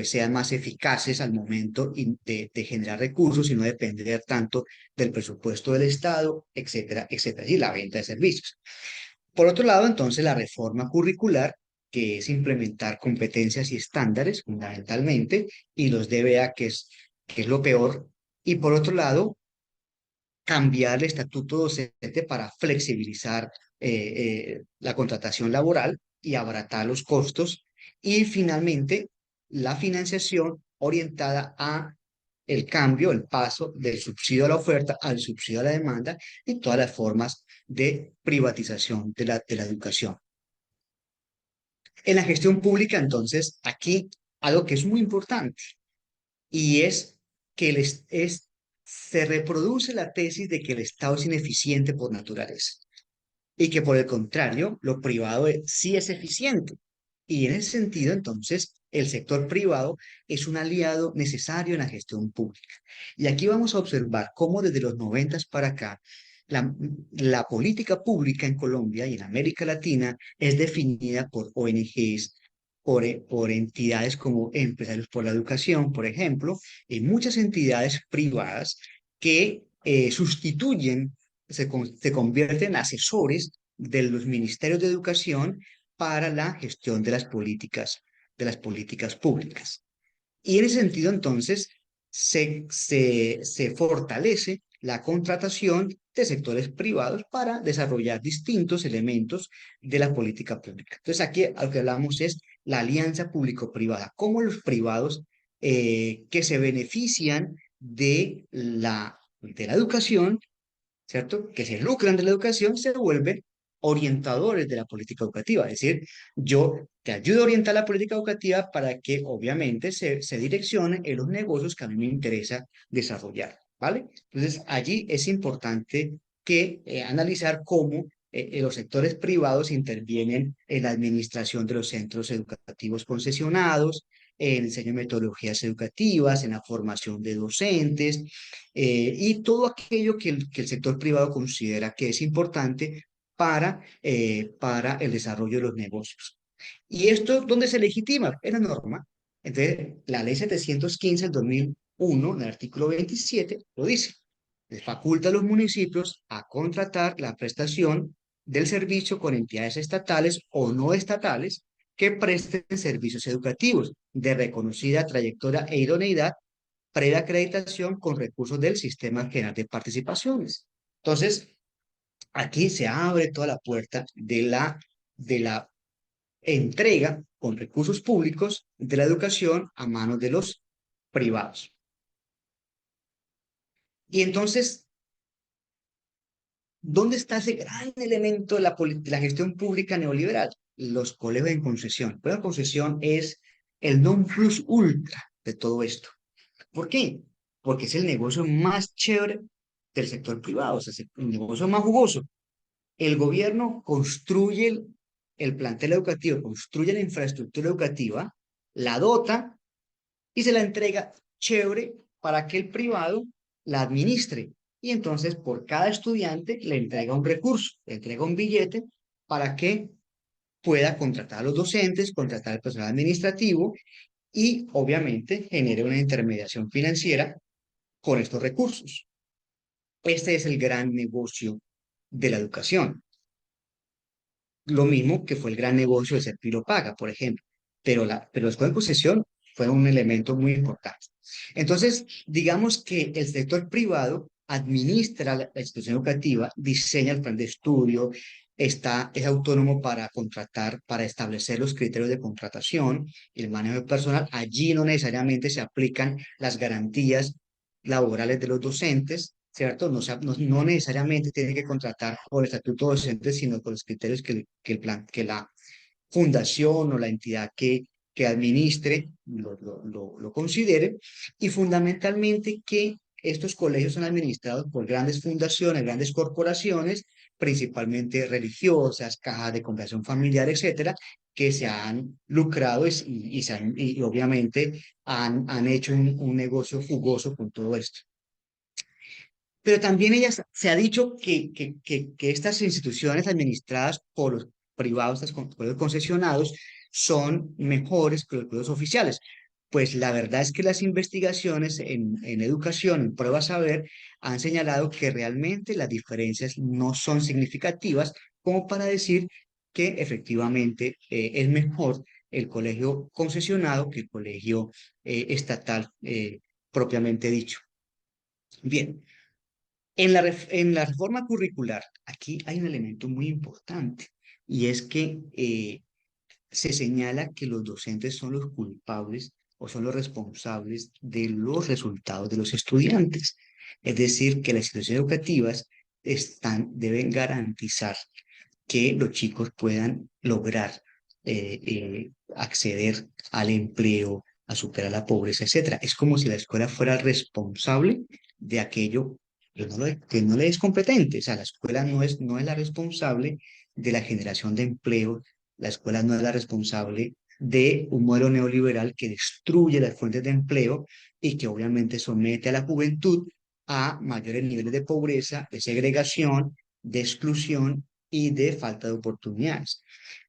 sean más eficaces al momento de generar recursos y no depender tanto del presupuesto del Estado, etcétera, etcétera, y la venta de servicios. Por otro lado, entonces, la reforma curricular, que es implementar competencias y estándares fundamentalmente, y los DBA, que es lo peor. Y por otro lado, cambiar el estatuto docente para flexibilizar la contratación laboral y abaratar los costos. Y finalmente, la financiación orientada a el cambio, el paso del subsidio a la oferta al subsidio a la demanda y todas las formas de privatización de la educación. En la gestión pública, entonces, aquí algo que es muy importante y es que se reproduce la tesis de que el Estado es ineficiente por naturaleza y que por el contrario, lo privado sí es eficiente. Y en ese sentido, entonces, el sector privado es un aliado necesario en la gestión pública. Y aquí vamos a observar cómo desde los 90 para acá, la política pública en Colombia y en América Latina es definida por ONGs, por entidades como Empresarios por la Educación, por ejemplo, y muchas entidades privadas que sustituyen, se convierten en asesores de los ministerios de educación para la gestión de las políticas públicas. Y en ese sentido, entonces, se fortalece la contratación de sectores privados para desarrollar distintos elementos de la política pública. Entonces, aquí lo que hablamos es la alianza público-privada, cómo los privados que se benefician de la educación, ¿cierto? Que se lucran de la educación, se vuelven orientadores de la política educativa. Es decir, yo te ayudo a orientar la política educativa para que obviamente se direccione en los negocios que a mí me interesa desarrollar, ¿vale? Entonces, allí es importante que analizar cómo los sectores privados intervienen en la administración de los centros educativos concesionados, en el diseño de metodologías educativas, en la formación de docentes, y todo aquello que el sector privado considera que es importante para el desarrollo de los negocios. ¿Y esto dónde se legitima? En la norma. Entonces, la ley 715 del 2001, en el artículo 27, lo dice. Les faculta a los municipios a contratar la prestación del servicio con entidades estatales o no estatales que presten servicios educativos de reconocida trayectoria e idoneidad previa acreditación con recursos del Sistema General de Participaciones. Entonces, aquí se abre toda la puerta de la entrega con recursos públicos de la educación a manos de los privados. Y entonces, ¿dónde está ese gran elemento de la gestión pública neoliberal? Los colegios en concesión. Pero la concesión es el non plus ultra de todo esto. ¿Por qué? Porque es el negocio más chévere del sector privado, o sea, es el negocio más jugoso. El gobierno construye el plantel educativo, construye la infraestructura educativa, la dota y se la entrega chévere para que el privado la administre. Y entonces por cada estudiante le entrega un recurso, le entrega un billete para que pueda contratar a los docentes, contratar al personal administrativo y obviamente genere una intermediación financiera con estos recursos. Este es el gran negocio de la educación. Lo mismo que fue el gran negocio de Servilo Paga, por ejemplo. Pero la escuela en concesión fue un elemento muy importante. Entonces, digamos que el sector privado administra la institución educativa, diseña el plan de estudio, es autónomo para contratar, para establecer los criterios de contratación, el manejo de personal. Allí no necesariamente se aplican las garantías laborales de los docentes, ¿cierto? No necesariamente tienen que contratar por el estatuto docente, sino por los criterios que la fundación o la entidad que administre lo considere, y fundamentalmente que estos colegios son administrados por grandes fundaciones, grandes corporaciones, principalmente religiosas, cajas de compensación familiar, etcétera, que se han lucrado y obviamente han hecho un negocio jugoso con todo esto. Pero también se ha dicho que estas instituciones administradas por los privados, por los concesionados, son mejores que los colegios oficiales. Pues la verdad es que las investigaciones en educación, en pruebas saber, han señalado que realmente las diferencias no son significativas como para decir que efectivamente es mejor el colegio concesionado que el colegio estatal propiamente dicho. Bien. En la reforma curricular, aquí hay un elemento muy importante y es que se señala que los docentes son los culpables o son los responsables de los resultados de los estudiantes. Es decir, que las instituciones educativas deben garantizar que los chicos puedan lograr acceder al empleo, a superar la pobreza, etcétera. Es como si la escuela fuera responsable de aquello que no le es competente. O sea, la escuela no es la responsable de la generación de empleo, la escuela no es la responsable de un modelo neoliberal que destruye las fuentes de empleo y que obviamente somete a la juventud a mayores niveles de pobreza, de segregación, de exclusión y de falta de oportunidades.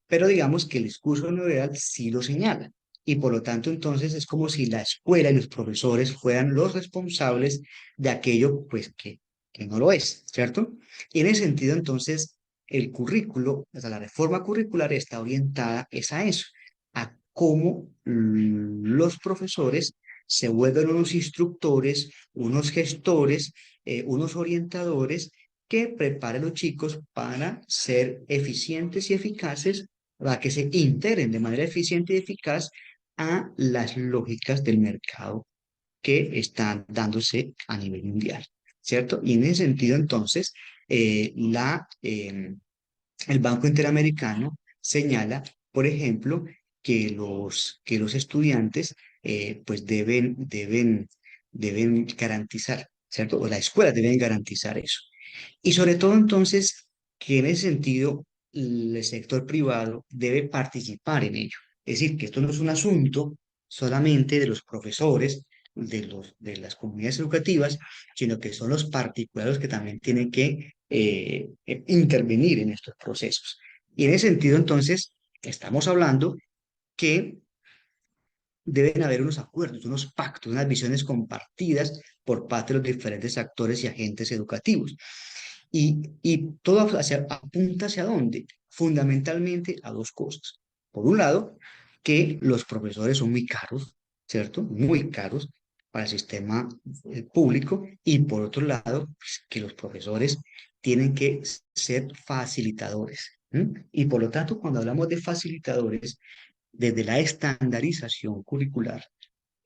Pero digamos que el discurso neoliberal sí lo señala. Y por lo tanto, entonces es como si la escuela y los profesores fueran los responsables de aquello, pues que no lo es, ¿cierto? Y en ese sentido, entonces, el currículo, o sea, la reforma curricular está orientada es a eso, a cómo los profesores se vuelven unos instructores, unos gestores, unos orientadores que preparen a los chicos para ser eficientes y eficaces, para que se integren de manera eficiente y eficaz a las lógicas del mercado que están dándose a nivel mundial, ¿cierto? Y en ese sentido, entonces, el Banco Interamericano señala, por ejemplo, que los estudiantes pues deben garantizar, ¿cierto? O las escuelas deben garantizar eso. Y sobre todo entonces, que en ese sentido el sector privado debe participar en ello. Es decir, que esto no es un asunto solamente de los profesores, de las comunidades educativas, sino que son los particulares que también tienen que intervenir en estos procesos. Y en ese sentido, entonces, estamos hablando que deben haber unos acuerdos, unos pactos, unas visiones compartidas por parte de los diferentes actores y agentes educativos. Y todo apunta hacia dónde? Fundamentalmente a dos cosas. Por un lado, que los profesores son muy caros, ¿cierto? Muy caros para el sistema público. Y por otro lado, pues, que los profesores tienen que ser facilitadores. ¿M? Y por lo tanto, cuando hablamos de facilitadores, desde la estandarización curricular,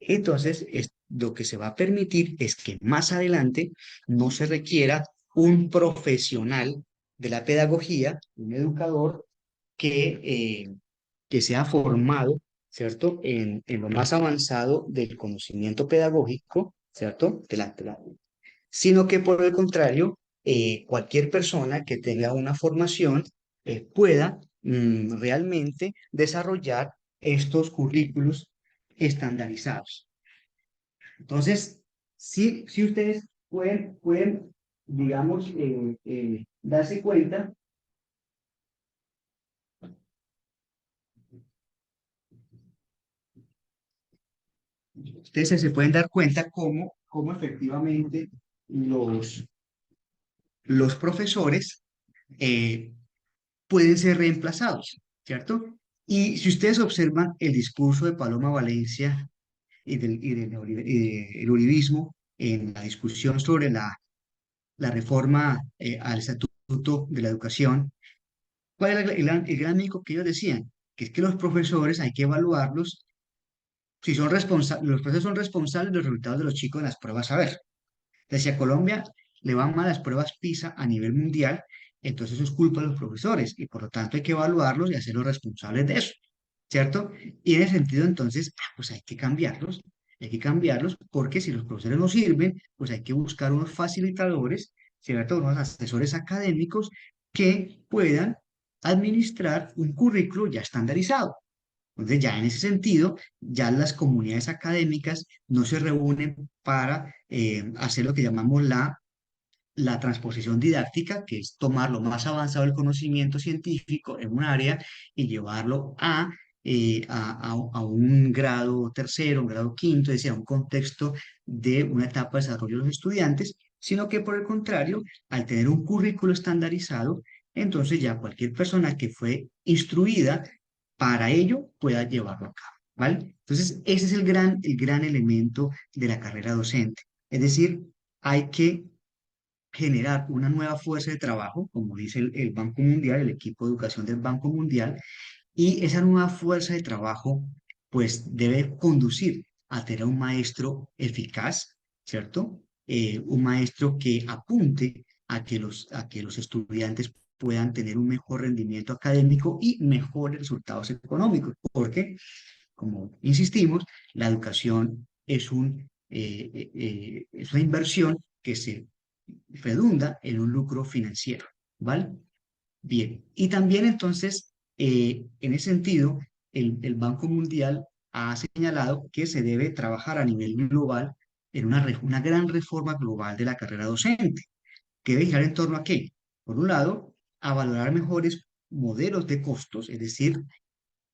entonces lo que se va a permitir es que más adelante no se requiera un profesional de la pedagogía, un educador que, eh, que sea formado, ¿cierto?, en lo más avanzado del conocimiento pedagógico, ¿cierto?, sino que por el contrario, cualquier persona que tenga una formación pueda realmente desarrollar estos currículos estandarizados. Entonces, si ustedes pueden digamos, darse cuenta, ustedes se pueden dar cuenta cómo efectivamente los profesores eh, pueden ser reemplazados, ¿cierto? Y si ustedes observan el discurso de Paloma Valencia el uribismo en la discusión sobre la reforma al Estatuto de la Educación, ¿cuál era el gran amigo que ellos decían? Que es que los profesores hay que evaluarlos, si son responsables, los profesores son responsables de los resultados de los chicos en las pruebas saber. Si a Colombia le van mal las pruebas PISA a nivel mundial, entonces eso es culpa de los profesores y por lo tanto hay que evaluarlos y hacerlos responsables de eso, ¿cierto? Y en ese sentido, entonces, pues hay que cambiarlos porque si los profesores no sirven, pues hay que buscar unos facilitadores, ¿cierto? Unos asesores académicos que puedan administrar un currículo ya estandarizado. Entonces, ya en ese sentido, ya las comunidades académicas no se reúnen para hacer lo que llamamos la transposición didáctica, que es tomar lo más avanzado del conocimiento científico en un área y llevarlo a un grado tercero, un grado quinto, es decir, a un contexto de una etapa de desarrollo de los estudiantes, sino que por el contrario, al tener un currículo estandarizado, entonces ya cualquier persona que fue instruida para ello pueda llevarlo a cabo, ¿vale? Entonces, ese es el gran elemento de la carrera docente. Es decir, hay que generar una nueva fuerza de trabajo, como dice el Banco Mundial, el equipo de educación del Banco Mundial, y esa nueva fuerza de trabajo, pues debe conducir a tener un maestro eficaz, ¿cierto? Un maestro que apunte a que los estudiantes puedan tener un mejor rendimiento académico y mejores resultados económicos, porque, como insistimos, la educación es una inversión que se redunda en un lucro financiero, ¿vale? Bien, y también entonces, en ese sentido, el Banco Mundial ha señalado que se debe trabajar a nivel global en una gran reforma global de la carrera docente, que debe girar en torno a qué? Por un lado, a valorar mejores modelos de costos, es decir,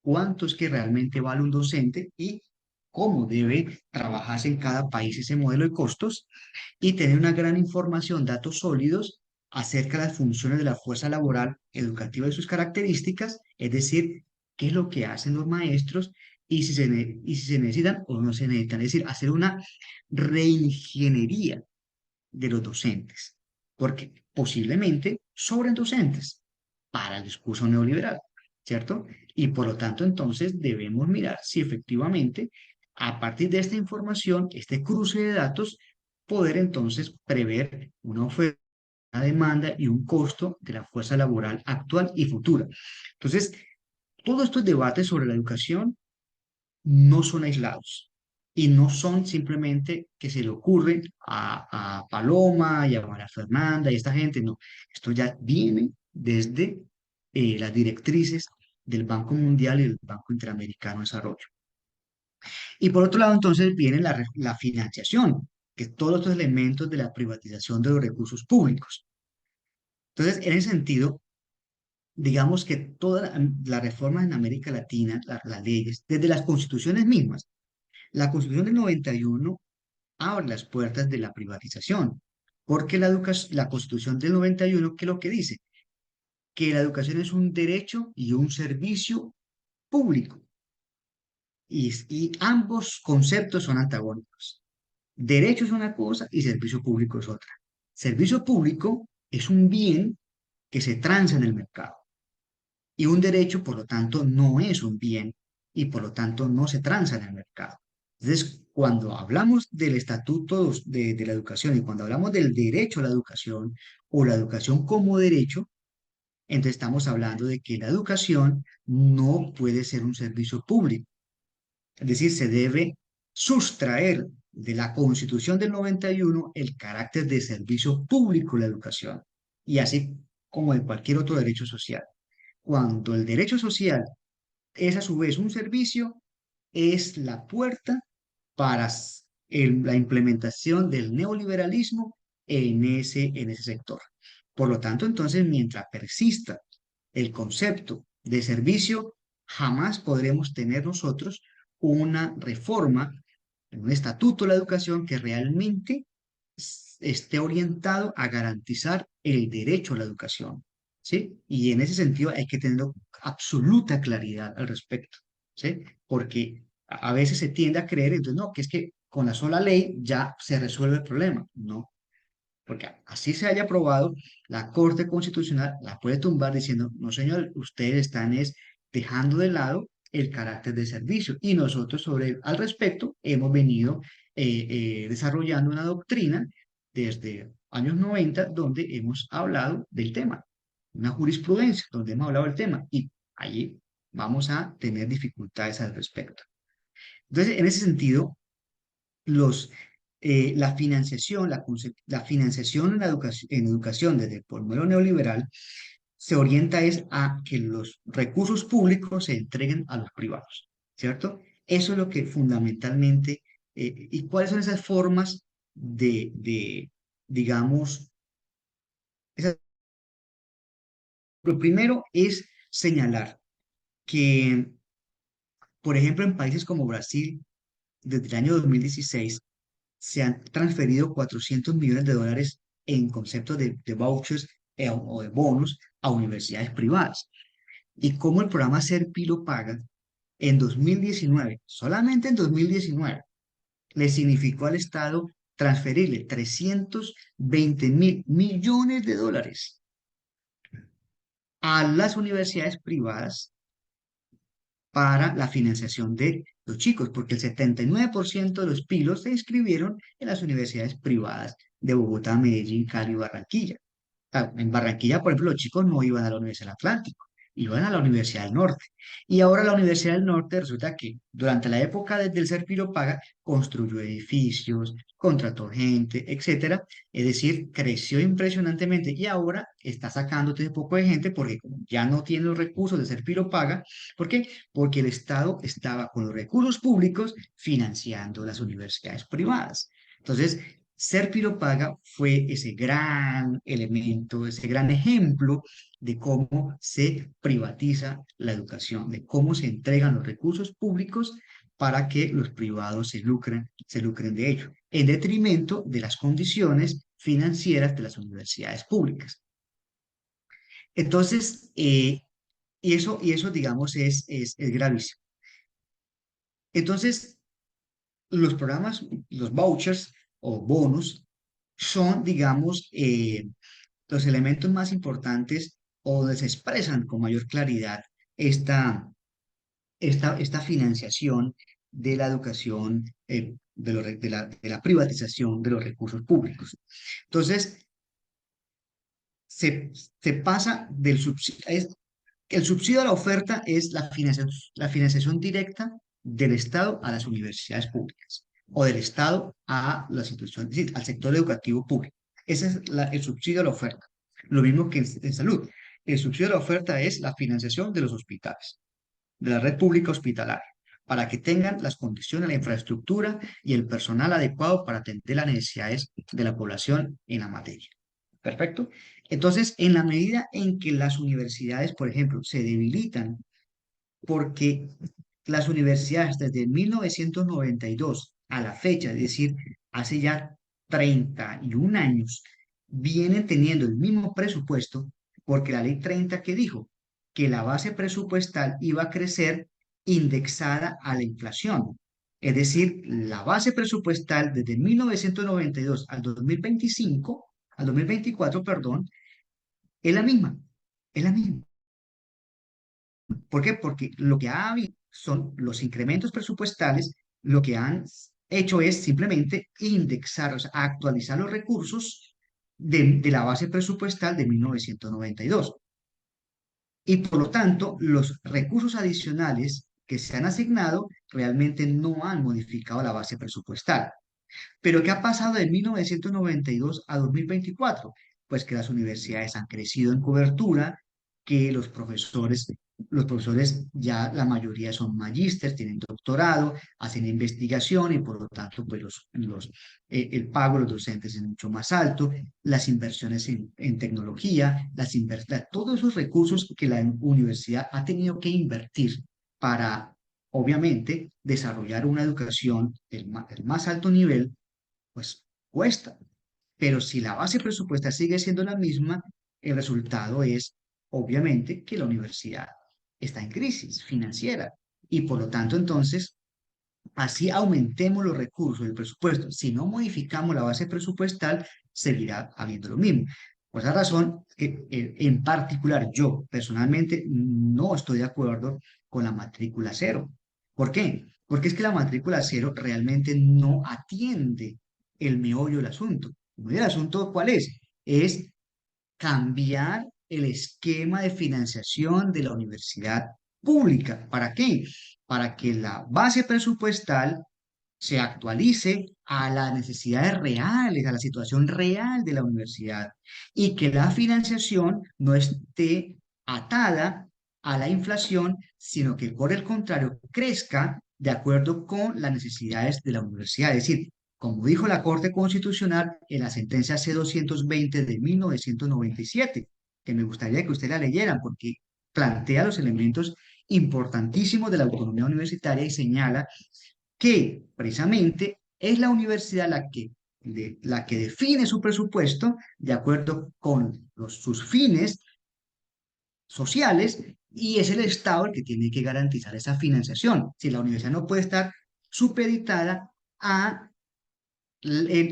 cuánto es que realmente vale un docente y cómo debe trabajarse en cada país ese modelo de costos y tener una gran información, datos sólidos acerca de las funciones de la fuerza laboral educativa y sus características, es decir, qué es lo que hacen los maestros y si se necesitan o no se necesitan, es decir, hacer una reingeniería de los docentes, porque posiblemente sobren docentes para el discurso neoliberal, ¿cierto? Y por lo tanto, entonces debemos mirar si efectivamente, a partir de esta información, este cruce de datos, poder entonces prever una oferta, una demanda y un costo de la fuerza laboral actual y futura. Entonces, todos estos debates sobre la educación no son aislados y no son simplemente que se le ocurren a Paloma y a María Fernanda y esta gente, no, esto ya viene desde las directrices del Banco Mundial y del Banco Interamericano de Desarrollo. Y por otro lado, entonces viene la financiación, que es todos estos elementos de la privatización de los recursos públicos. Entonces, en ese sentido, digamos que todas las reformas en América Latina, las leyes, desde las constituciones mismas, la Constitución del 91 abre las puertas de la privatización, porque la Constitución del 91, ¿qué es lo que dice? Que la educación es un derecho y un servicio público, y ambos conceptos son antagónicos. Derecho es una cosa y servicio público es otra. Servicio público es un bien que se transa en el mercado. Y un derecho, por lo tanto, no es un bien y por lo tanto no se transa en el mercado. Entonces, cuando hablamos del estatuto de la educación y cuando hablamos del derecho a la educación o la educación como derecho, entonces estamos hablando de que la educación no puede ser un servicio público. Es decir, se debe sustraer de la Constitución del 91 el carácter de servicio público de la educación y así como de cualquier otro derecho social. Cuando el derecho social es a su vez un servicio, es la puerta para la implementación del neoliberalismo en ese sector. Por lo tanto, entonces, mientras persista el concepto de servicio, jamás podremos tener nosotros una reforma, un estatuto de la educación que realmente esté orientado a garantizar el derecho a la educación, ¿sí? Y en ese sentido hay que tener absoluta claridad al respecto, ¿sí? Porque a veces se tiende a creer, entonces, no, que es que con la sola ley ya se resuelve el problema. No, porque así se haya aprobado, la Corte Constitucional la puede tumbar diciendo, no señor, ustedes están es dejando de lado el carácter de servicio. Y nosotros al respecto hemos venido desarrollando una doctrina desde años 90 donde hemos hablado del tema, una jurisprudencia donde hemos hablado del tema y allí vamos a tener dificultades al respecto. Entonces, en ese sentido, los, la financiación, la financiación en educación desde el modelo neoliberal se orienta es a que los recursos públicos se entreguen a los privados, ¿cierto? Eso es lo que fundamentalmente, ¿y cuáles son esas formas digamos, esas- lo primero es señalar que, por ejemplo, en países como Brasil, desde el año 2016, se han transferido 400 millones de dólares en concepto de vouchers o de bonos a universidades privadas. Y como el programa Serpi lo paga, en 2019, solamente en 2019, le significó al Estado transferirle 320.000 millones de dólares a las universidades privadas para la financiación de los chicos, porque el 79% de los pilos se inscribieron en las universidades privadas de Bogotá, Medellín, Cali y Barranquilla. En Barranquilla, por ejemplo, los chicos no iban a la Universidad del Atlántico, iban a la Universidad del Norte. Y ahora la Universidad del Norte resulta que durante la época del Serpilo Paga construyó edificios, contrató gente, etcétera. Es decir, creció impresionantemente y ahora está sacando un poco de gente porque como ya no tiene los recursos de Serpilo Paga. ¿Por qué? Porque el Estado estaba con los recursos públicos financiando las universidades privadas. Entonces, Serpilo Paga fue ese gran elemento, ese gran ejemplo de cómo se privatiza la educación, de cómo se entregan los recursos públicos para que los privados se lucren de ello, en detrimento de las condiciones financieras de las universidades públicas. Entonces, y eso digamos, es gravísimo. Entonces, los programas, los vouchers o bonos, son, digamos, los elementos más importantes o donde se expresan con mayor claridad esta, esta financiación de la educación, de la privatización de los recursos públicos. Entonces, se, se pasa del subsidio, el subsidio a la oferta es la financiación directa del Estado a las universidades públicas o del Estado a las instituciones, es decir, al sector educativo público. Ese es el subsidio a la oferta. Lo mismo que en salud. El subsidio a la oferta es la financiación de los hospitales, de la red pública hospitalaria, para que tengan las condiciones, la infraestructura y el personal adecuado para atender las necesidades de la población en la materia. Perfecto. Entonces, en la medida en que las universidades, por ejemplo, se debilitan porque las universidades desde 1992 a la fecha, es decir, hace ya 31 años, vienen teniendo el mismo presupuesto porque la ley 30 que dijo que la base presupuestal iba a crecer indexada a la inflación. Es decir, la base presupuestal desde 1992 al 2024, perdón, es la misma, es la misma. ¿Por qué? Porque lo que ha habido son los incrementos presupuestales, lo que han hecho es simplemente indexar, o sea, actualizar los recursos de la base presupuestal de 1992. Y por lo tanto, los recursos adicionales que se han asignado realmente no han modificado la base presupuestal. Pero ¿qué ha pasado de 1992 a 2024? Pues que las universidades han crecido en cobertura, que los profesores ya la mayoría son magísteres, tienen doctorado, hacen investigación y por lo tanto pues el pago de los docentes es mucho más alto, las inversiones en tecnología, todos esos recursos que la universidad ha tenido que invertir para, obviamente, desarrollar una educación del más alto nivel pues cuesta. Pero si la base presupuestal sigue siendo la misma, el resultado es, obviamente, que la universidad está en crisis financiera y por lo tanto, entonces, Así aumentemos los recursos del presupuesto. Si no modificamos la base presupuestal, seguirá habiendo lo mismo. Por esa razón, que en particular yo personalmente no estoy de acuerdo con la matrícula cero. ¿Por qué? Porque es que la matrícula cero realmente no atiende el meollo del asunto. ¿El meollo del asunto cuál es? Es cambiar el esquema de financiación de la universidad pública. ¿Para qué? Para que la base presupuestal se actualice a las necesidades reales, a la situación real de la universidad y que la financiación no esté atada a la inflación, sino que por el contrario crezca de acuerdo con las necesidades de la universidad. Es decir, como dijo la Corte Constitucional en la sentencia C-220 de 1997, que me gustaría que usted la leyeran porque plantea los elementos importantísimos de la autonomía universitaria y señala que precisamente es la universidad la que define su presupuesto de acuerdo con sus fines sociales y es el Estado el que tiene que garantizar esa financiación. Si la universidad no puede estar supeditada a,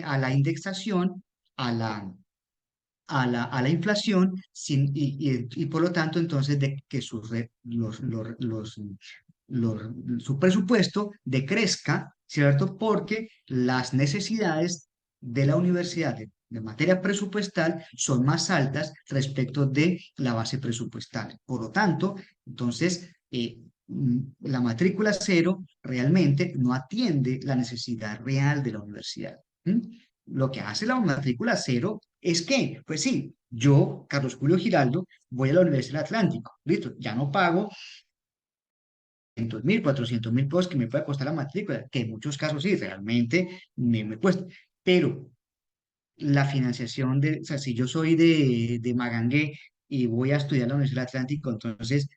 a la indexación, a la inflación y por lo tanto entonces de que los- su presupuesto decrezca, ¿cierto? Porque las necesidades de la universidad de materia presupuestal son más altas respecto de la base presupuestal. Por lo tanto, entonces, la matrícula cero realmente no atiende la necesidad real de la universidad. ¿Mm? Lo que hace la matrícula cero es que, pues sí, yo, Carlos Julio Giraldo, voy a la Universidad del Atlántico, listo, ya no pago 300.000, 400.000 pesos que me puede costar la matrícula, que en muchos casos sí, realmente me cuesta, pero la financiación o sea, si yo soy de Magangué y voy a estudiar en la Universidad del Atlántico, entonces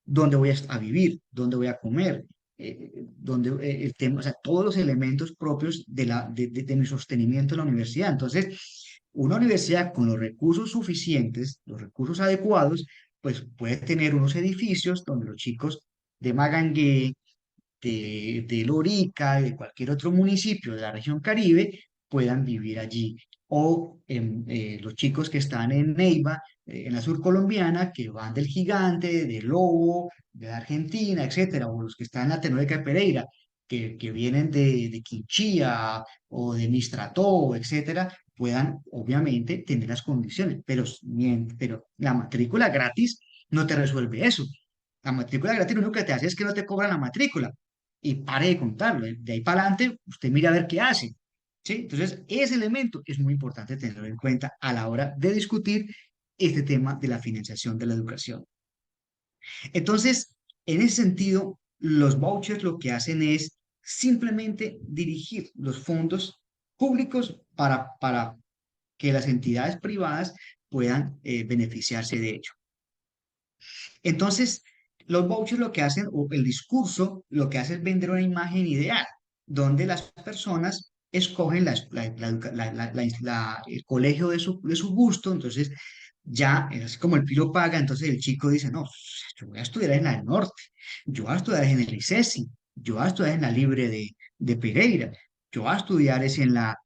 dónde voy a vivir, dónde voy a comer, el tema, o sea, todos los elementos propios de mi sostenimiento en la universidad. Entonces, una universidad con los recursos suficientes, los recursos adecuados, pues puede tener unos edificios donde los chicos de Magangué, de Lorica, de cualquier otro municipio de la región Caribe, puedan vivir allí. O los chicos que están en Neiva, en la sur colombiana, que van del Gigante, del Lobo, de la Argentina, etcétera, o los que están en la Tecnológica de Pereira, que vienen de Quinchía o de Mistrató, etcétera, puedan obviamente tener las condiciones, pero la matrícula gratis no te resuelve eso. La matrícula gratis lo único que te hace es que no te cobran la matrícula y pare de contarlo. De ahí para adelante, usted mira a ver qué hace. ¿Sí? Entonces, ese elemento es muy importante tenerlo en cuenta a la hora de discutir este tema de la financiación de la educación. Entonces, en ese sentido, los vouchers lo que hacen es simplemente dirigir los fondos públicos para que las entidades privadas puedan beneficiarse de ello. Entonces, los vouchers lo que hacen, o el discurso, lo que hace es vender una imagen ideal, donde las personas escogen el colegio de su gusto, entonces ya es así como el pilo paga, entonces el chico dice, no, yo voy a estudiar en la del norte, yo voy a estudiar en el ICESI, yo voy a estudiar en la Libre de Pereira, yo voy a estudiar es en la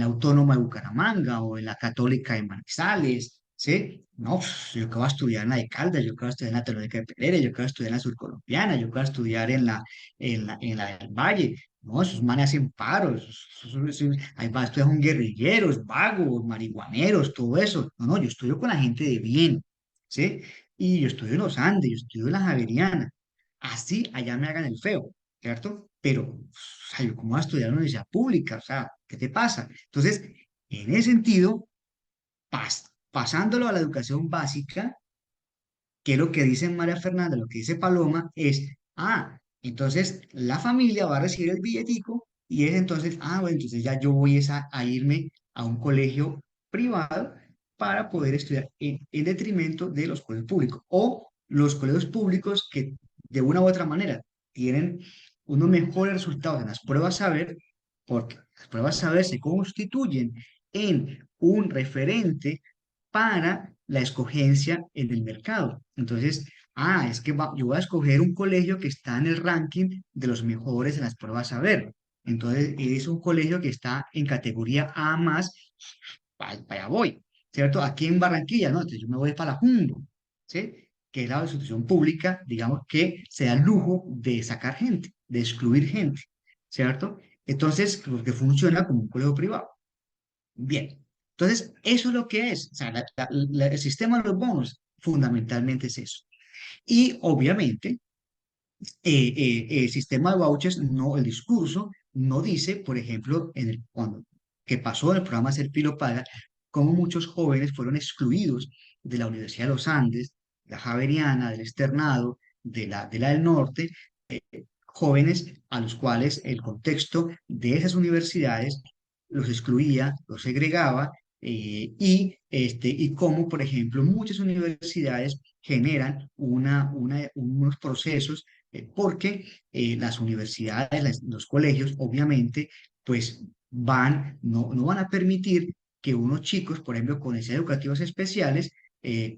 Autónoma de Bucaramanga o en la Católica de Manizales, ¿sí? No, pues, yo que voy a estudiar en la de Caldas, yo que voy a estudiar en la Tecnológica de Pereira, yo que voy a estudiar en la Surcolombiana, yo que voy a estudiar en la del Valle. No, esos manes hacen paros, ahí va a estudiar son guerrilleros, vagos, marihuaneros, todo eso. No, no, yo estudio con la gente de bien, ¿sí? Y yo estudio en los Andes, yo estudio en la Javeriana. Así allá me hagan el feo, ¿cierto? Pero, o sea, yo cómo voy a estudiar en una universidad pública, o sea, ¿qué te pasa? Entonces, en ese sentido, pasándolo a la educación básica, que es lo que dice María Fernanda, lo que dice Paloma, es, entonces la familia va a recibir el billetico y es entonces, bueno, entonces ya yo voy a irme a un colegio privado para poder estudiar en detrimento de los colegios públicos o los colegios públicos que de una u otra manera tienen unos mejores resultados en las pruebas saber, porque las pruebas saber se constituyen en un referente para la escogencia en el mercado. Entonces, Es que yo voy a escoger un colegio que está en el ranking de los mejores en las pruebas saber. Entonces, es un colegio que está en categoría A más, para allá voy, ¿cierto? Aquí en Barranquilla, ¿no? Entonces yo me voy para la Jumbo, ¿sí? Que es la institución pública, digamos, que se da el lujo de sacar gente, de excluir gente, ¿cierto? Entonces, porque funciona como un colegio privado. Bien, entonces, eso es lo que es, o sea, el sistema de los bonos fundamentalmente es eso. Y obviamente, el sistema de vouchers, no, el discurso no dice, por ejemplo, cuando que pasó en el programa Ser Pilo Paga, cómo muchos jóvenes fueron excluidos de la Universidad de los Andes, la Javeriana, del Externado, de la del Norte, jóvenes a los cuales el contexto de esas universidades los excluía, los segregaba, y cómo, por ejemplo, muchas universidades generan unos procesos, porque las universidades, los colegios, obviamente, pues no van a permitir que unos chicos, por ejemplo, con necesidades educativas especiales,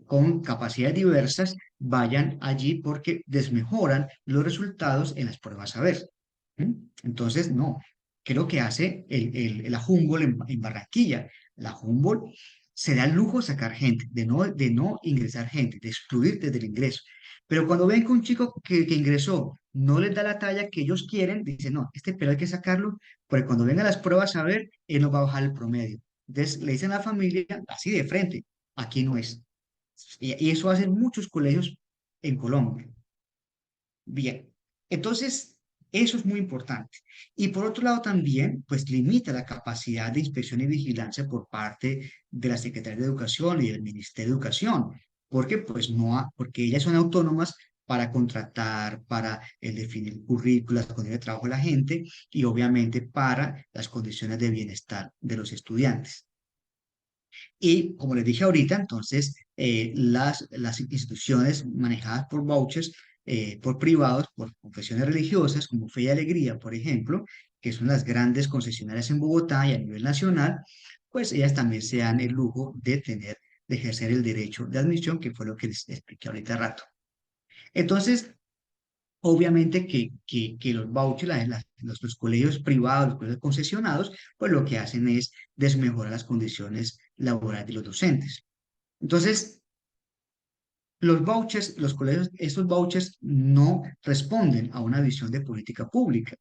con capacidades diversas, vayan allí porque desmejoran los resultados en las pruebas saber. ¿Mm? Entonces, no. ¿Qué es lo que hace la Humboldt en Barranquilla? La Humboldt se da el lujo de sacar gente, de no ingresar gente, de excluir desde el ingreso. Pero cuando ven que un chico que ingresó no les da la talla que ellos quieren, dicen, no, este pero hay que sacarlo, porque cuando vengan las pruebas a ver, él nos va a bajar el promedio. Entonces le dicen a la familia así de frente, aquí no es. Y eso hacen muchos colegios en Colombia. Bien, entonces eso es muy importante. Y por otro lado también, pues limita la capacidad de inspección y vigilancia por parte de la Secretaría de Educación y del Ministerio de Educación, porque pues porque ellas son autónomas para contratar, para el definir currículas, las condiciones de trabajo de la gente y obviamente para las condiciones de bienestar de los estudiantes. Y como les dije ahorita, entonces las instituciones manejadas por vouchers, por privados, por confesiones religiosas, como Fe y Alegría, por ejemplo, que son las grandes concesionarias en Bogotá y a nivel nacional, pues ellas también se dan el lujo de ejercer el derecho de admisión, que fue lo que les expliqué ahorita rato. Entonces, obviamente que los vouchers, los colegios privados, los colegios concesionados, pues lo que hacen es desmejorar las condiciones laborales de los docentes. Entonces, los vouchers, los colegios, estos vouchers no responden a una visión de política pública.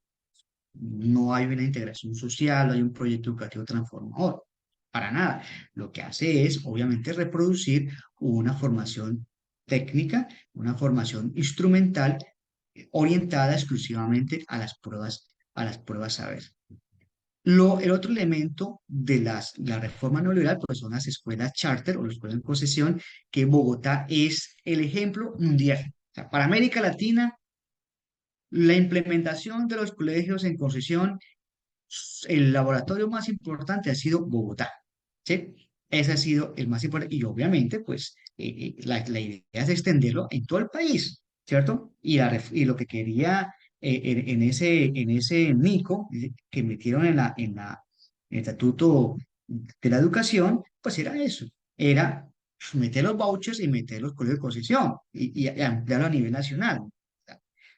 No hay una integración social, no hay un proyecto educativo transformador. Para nada. Lo que hace es, obviamente, reproducir una formación técnica, una formación instrumental orientada exclusivamente a las pruebas saber. El otro elemento de la reforma neoliberal pues son las escuelas charter o las escuelas en concesión, que Bogotá es el ejemplo mundial. O sea, para América Latina, la implementación de los colegios en concesión, el laboratorio más importante ha sido Bogotá. ¿Sí? Ese ha sido el más importante. Y obviamente, pues, la idea es extenderlo en todo el país, ¿cierto? Y lo que quería en ese NICO que metieron en el Estatuto de la Educación, pues era eso, era meter los vouchers y meter los colegios de concesión y ampliarlo a nivel nacional.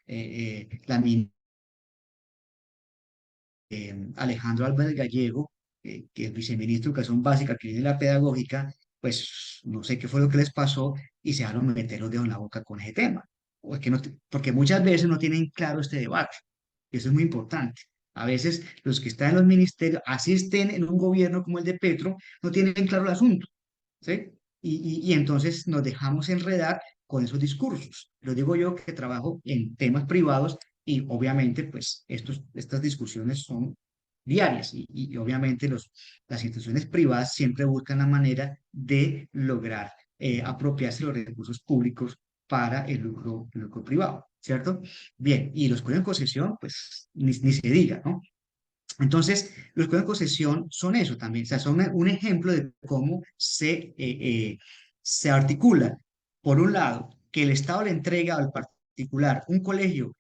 La Alejandro Álvarez Gallego, que es viceministro de Educación Básica, que viene de la pedagógica, pues no sé qué fue lo que les pasó y se van a meter los dedos en la boca con ese tema. Porque muchas veces no tienen claro este debate. Y eso es muy importante. A veces los que están en los ministerios, así estén en un gobierno como el de Petro, no tienen claro el asunto. ¿Sí? Y entonces nos dejamos enredar con esos discursos. Lo digo yo que trabajo en temas privados y obviamente pues estas discusiones son diarias y obviamente las instituciones privadas siempre buscan la manera de lograr apropiarse los recursos públicos para el lucro privado, ¿cierto? Bien, y los colegios de concesión, pues ni se diga, ¿no? Entonces, los códigos de concesión son eso también, o sea, son un ejemplo de cómo se articula, por un lado, que el Estado le entrega al particular un colegio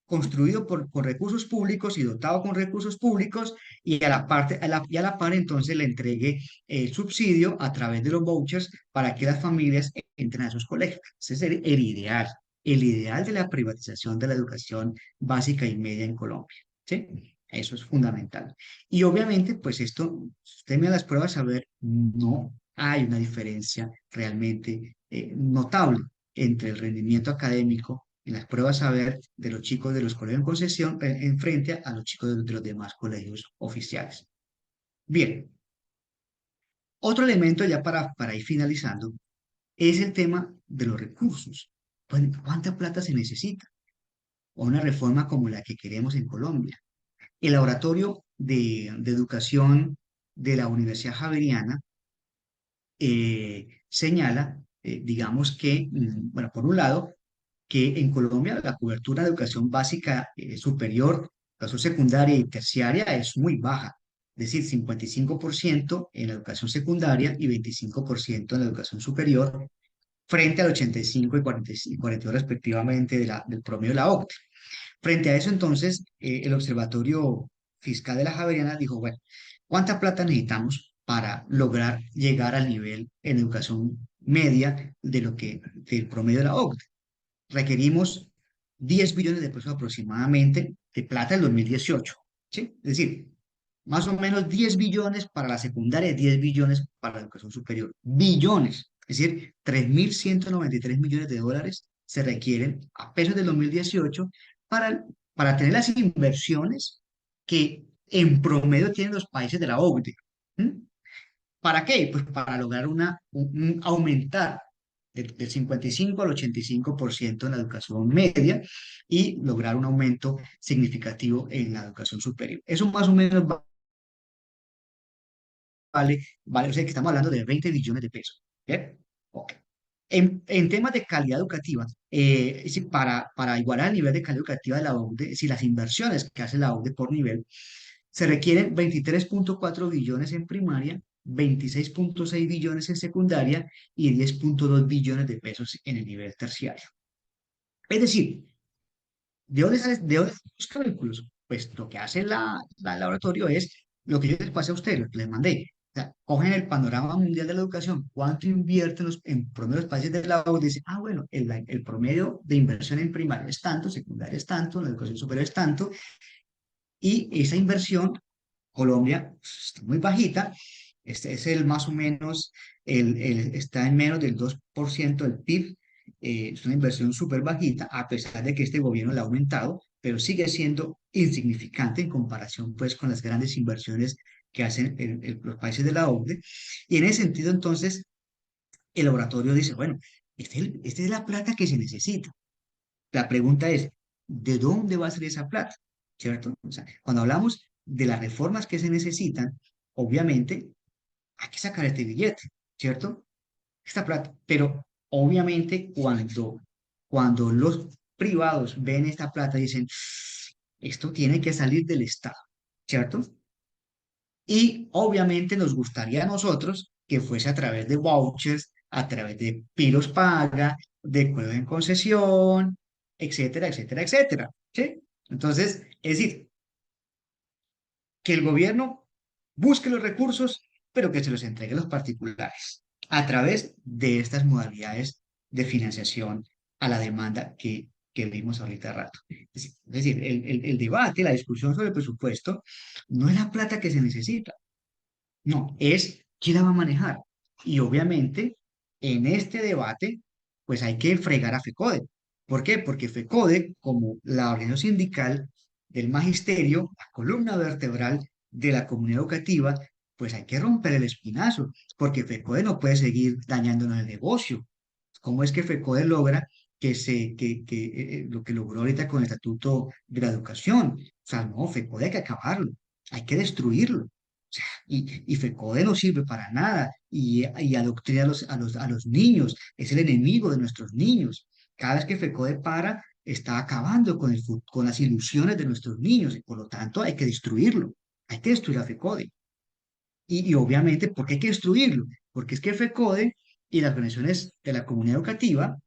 construido con recursos públicos y dotado con recursos públicos y y a la par entonces le entregue el subsidio a través de los vouchers para que las familias entren a esos colegios. Ese es el ideal de la privatización de la educación básica y media en Colombia. ¿Sí? Eso es fundamental. Y obviamente, pues esto, si usted mira las pruebas, a ver, no hay una diferencia realmente notable entre el rendimiento académico en las pruebas saber de los chicos de los colegios en concesión en frente a los chicos de los demás colegios oficiales. Bien, otro elemento ya para ir finalizando es el tema de los recursos. Pues, ¿cuánta plata se necesita? O una reforma como la que queremos en Colombia. El laboratorio de educación de la Universidad Javeriana señala, digamos que, bueno, por un lado, que en Colombia la cobertura de educación básica superior, educación secundaria y terciaria es muy baja, es decir, 55% en la educación secundaria y 25% en la educación superior, frente al 85 y 42 respectivamente del promedio de la OCDE. Frente a eso, entonces, el Observatorio Fiscal de la Javeriana dijo, bueno, ¿cuánta plata necesitamos para lograr llegar al nivel en educación media del promedio de la OCDE? Requerimos 10 billones de pesos aproximadamente de plata en 2018, ¿sí? Es decir, más o menos 10 billones para la secundaria y 10 billones para la educación superior. Billones, es decir, 3.193 millones de dólares se requieren a pesos del 2018 para, para tener las inversiones que en promedio tienen los países de la OCDE. ¿Mm? ¿Para qué? Pues para lograr aumentar del 55 al 85% en la educación media y lograr un aumento significativo en la educación superior. Eso más o menos vale, o sea que estamos hablando de 20 billones de pesos. ¿Bien? Ok. En temas de calidad educativa, es decir, para igualar el nivel de calidad educativa de la OCDE, si las inversiones que hace la OCDE por nivel, se requieren 23.4 billones en primaria, 26.6 billones en secundaria y 10.2 billones de pesos en el nivel terciario. Es decir, ¿de dónde salen los cálculos? Pues lo que hace el laboratorio es lo que yo les pasé a ustedes, lo que les mandé. O sea, cogen el panorama mundial de la educación, cuánto invierten en promedio los países de la OCDE, dicen, ah, bueno, el promedio de inversión en primaria es tanto, secundaria es tanto, en la educación superior es tanto, y esa inversión, Colombia, pues, está muy bajita, este es el más o menos, está en menos del 2% del PIB, es una inversión súper bajita, a pesar de que este gobierno la ha aumentado, pero sigue siendo insignificante en comparación pues con las grandes inversiones que hacen los países de la OCDE. Y en ese sentido, entonces, el laboratorio dice, bueno, esta es la plata que se necesita. La pregunta es, ¿de dónde va a salir esa plata? ¿Cierto? O sea, cuando hablamos de las reformas que se necesitan, obviamente hay que sacar este billete, ¿cierto? Esta plata. Pero obviamente cuando los privados ven esta plata, dicen, esto tiene que salir del Estado, ¿cierto? Y obviamente nos gustaría a nosotros que fuese a través de vouchers, a través de Pilos Paga, de Cuidado en Concesión, etcétera, etcétera, etcétera. ¿Sí? Entonces, es decir, que el gobierno busque los recursos, pero que se los entregue a los particulares a través de estas modalidades de financiación a la demanda que vimos ahorita rato. Es decir, el debate, la discusión sobre el presupuesto no es la plata que se necesita, no, es quién la va a manejar. Y obviamente, en este debate, pues hay que fregar a FECODE. ¿Por qué? Porque FECODE, como la organización sindical del magisterio, la columna vertebral de la comunidad educativa, pues hay que romper el espinazo, porque FECODE no puede seguir dañándonos el negocio. ¿Cómo es que FECODE logra lo que logró ahorita con el Estatuto de la Educación? O sea, no, FECODE hay que acabarlo, hay que destruirlo. Y FECODE no sirve para nada y adoctrina a los niños, es el enemigo de nuestros niños. Cada vez que FECODE para, está acabando con las ilusiones de nuestros niños y por lo tanto hay que destruirlo, hay que destruir a FECODE. Y obviamente, ¿por qué hay que destruirlo? Porque es que FECODE y las organizaciones de la comunidad educativa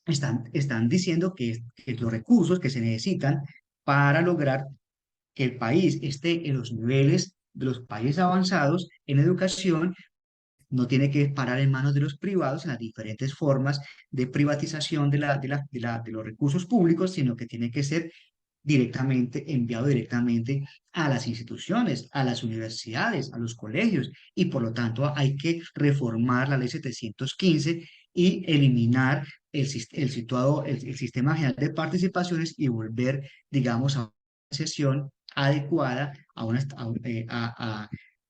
están diciendo que los recursos que se necesitan para lograr que el país esté en los niveles de los países avanzados en educación no tiene que parar en manos de los privados en las diferentes formas de privatización de los recursos públicos, sino que tiene que ser enviado directamente a las instituciones, a las universidades, a los colegios, y por lo tanto hay que reformar la ley 715 y eliminar el sistema general de participaciones y volver, digamos, a una sesión adecuada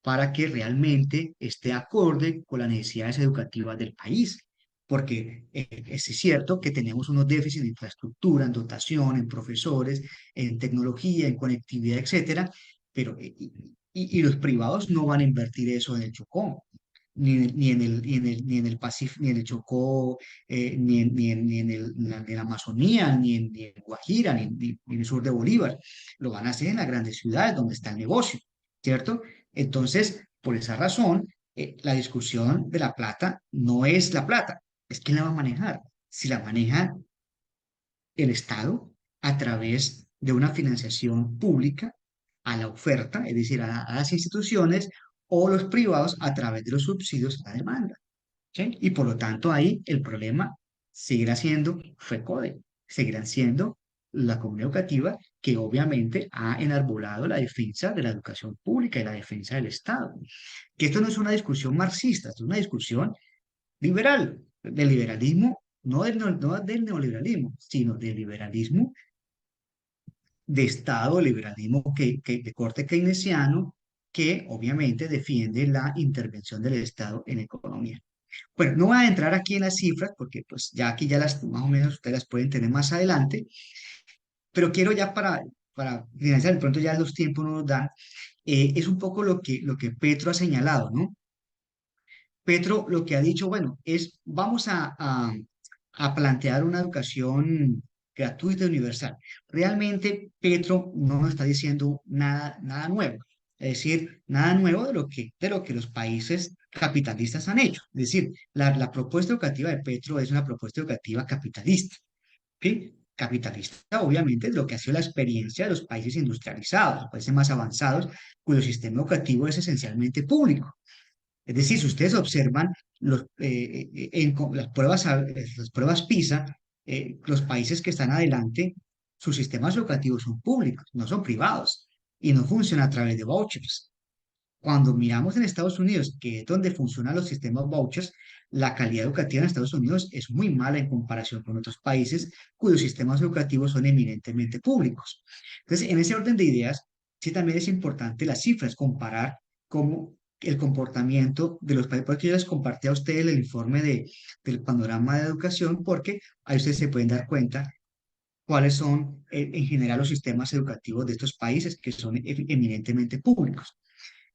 para que realmente esté acorde con las necesidades educativas del país. Porque es cierto que tenemos unos déficits de infraestructura, en dotación, en profesores, en tecnología, en conectividad, etcétera, pero y los privados no van a invertir eso en el Chocó, ni en el Pacífico, ni en el Chocó, ni en la Amazonía, ni en Guajira, ni en el sur de Bolívar. Lo van a hacer en las grandes ciudades donde está el negocio, ¿cierto? Entonces, por esa razón, la discusión de la plata no es la plata, es quién la va a manejar. Si la maneja el Estado a través de una financiación pública a la oferta, es decir, a las instituciones, o los privados a través de los subsidios a la demanda. ¿Sí? Y por lo tanto ahí el problema seguirá siendo FECODE, seguirán siendo la comunidad educativa que obviamente ha enarbolado la defensa de la educación pública y la defensa del Estado. Que esto no es una discusión marxista, esto es una discusión liberal, del liberalismo, no del neoliberalismo, sino del liberalismo de Estado, liberalismo de corte keynesiano, que obviamente defiende la intervención del Estado en la economía. Bueno, no voy a entrar aquí en las cifras porque pues ya aquí ya las más o menos ustedes las pueden tener más adelante, pero quiero ya para finalizar, de pronto ya los tiempos no nos dan, es un poco lo que Petro ha señalado, ¿no? Petro lo que ha dicho, bueno, es vamos a plantear una educación gratuita y universal. Realmente Petro no nos está diciendo nada nuevo, es decir, nada nuevo de lo que los países capitalistas han hecho. Es decir, la propuesta educativa de Petro es una propuesta educativa capitalista. ¿Sí? Capitalista, obviamente, es lo que ha sido la experiencia de los países industrializados, los países más avanzados, cuyo sistema educativo es esencialmente público. Es decir, si ustedes observan las pruebas PISA, los países que están adelante, sus sistemas educativos son públicos, no son privados, y no funcionan a través de vouchers. Cuando miramos en Estados Unidos, que es donde funcionan los sistemas vouchers, la calidad educativa en Estados Unidos es muy mala en comparación con otros países cuyos sistemas educativos son eminentemente públicos. Entonces, en ese orden de ideas, sí también es importante las cifras, comparar cómo el comportamiento de los países, porque yo les compartí a ustedes el informe del panorama de educación, porque ahí ustedes se pueden dar cuenta cuáles son en general los sistemas educativos de estos países que son eminentemente públicos.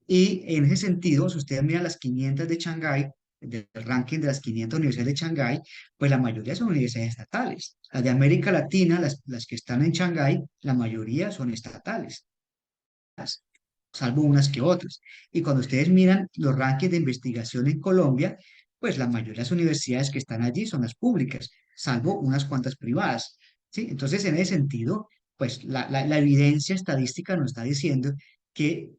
Y en ese sentido, si ustedes miran las 500 de Shanghái, del ranking de las 500 universidades de Shanghái, pues la mayoría son universidades estatales. Las de América Latina, las que están en Shanghái, la mayoría son estatales, salvo unas que otras. Y cuando ustedes miran los rankings de investigación en Colombia, pues la mayoría de las universidades que están allí son las públicas, salvo unas cuantas privadas. ¿Sí? Entonces, en ese sentido, pues la evidencia estadística nos está diciendo que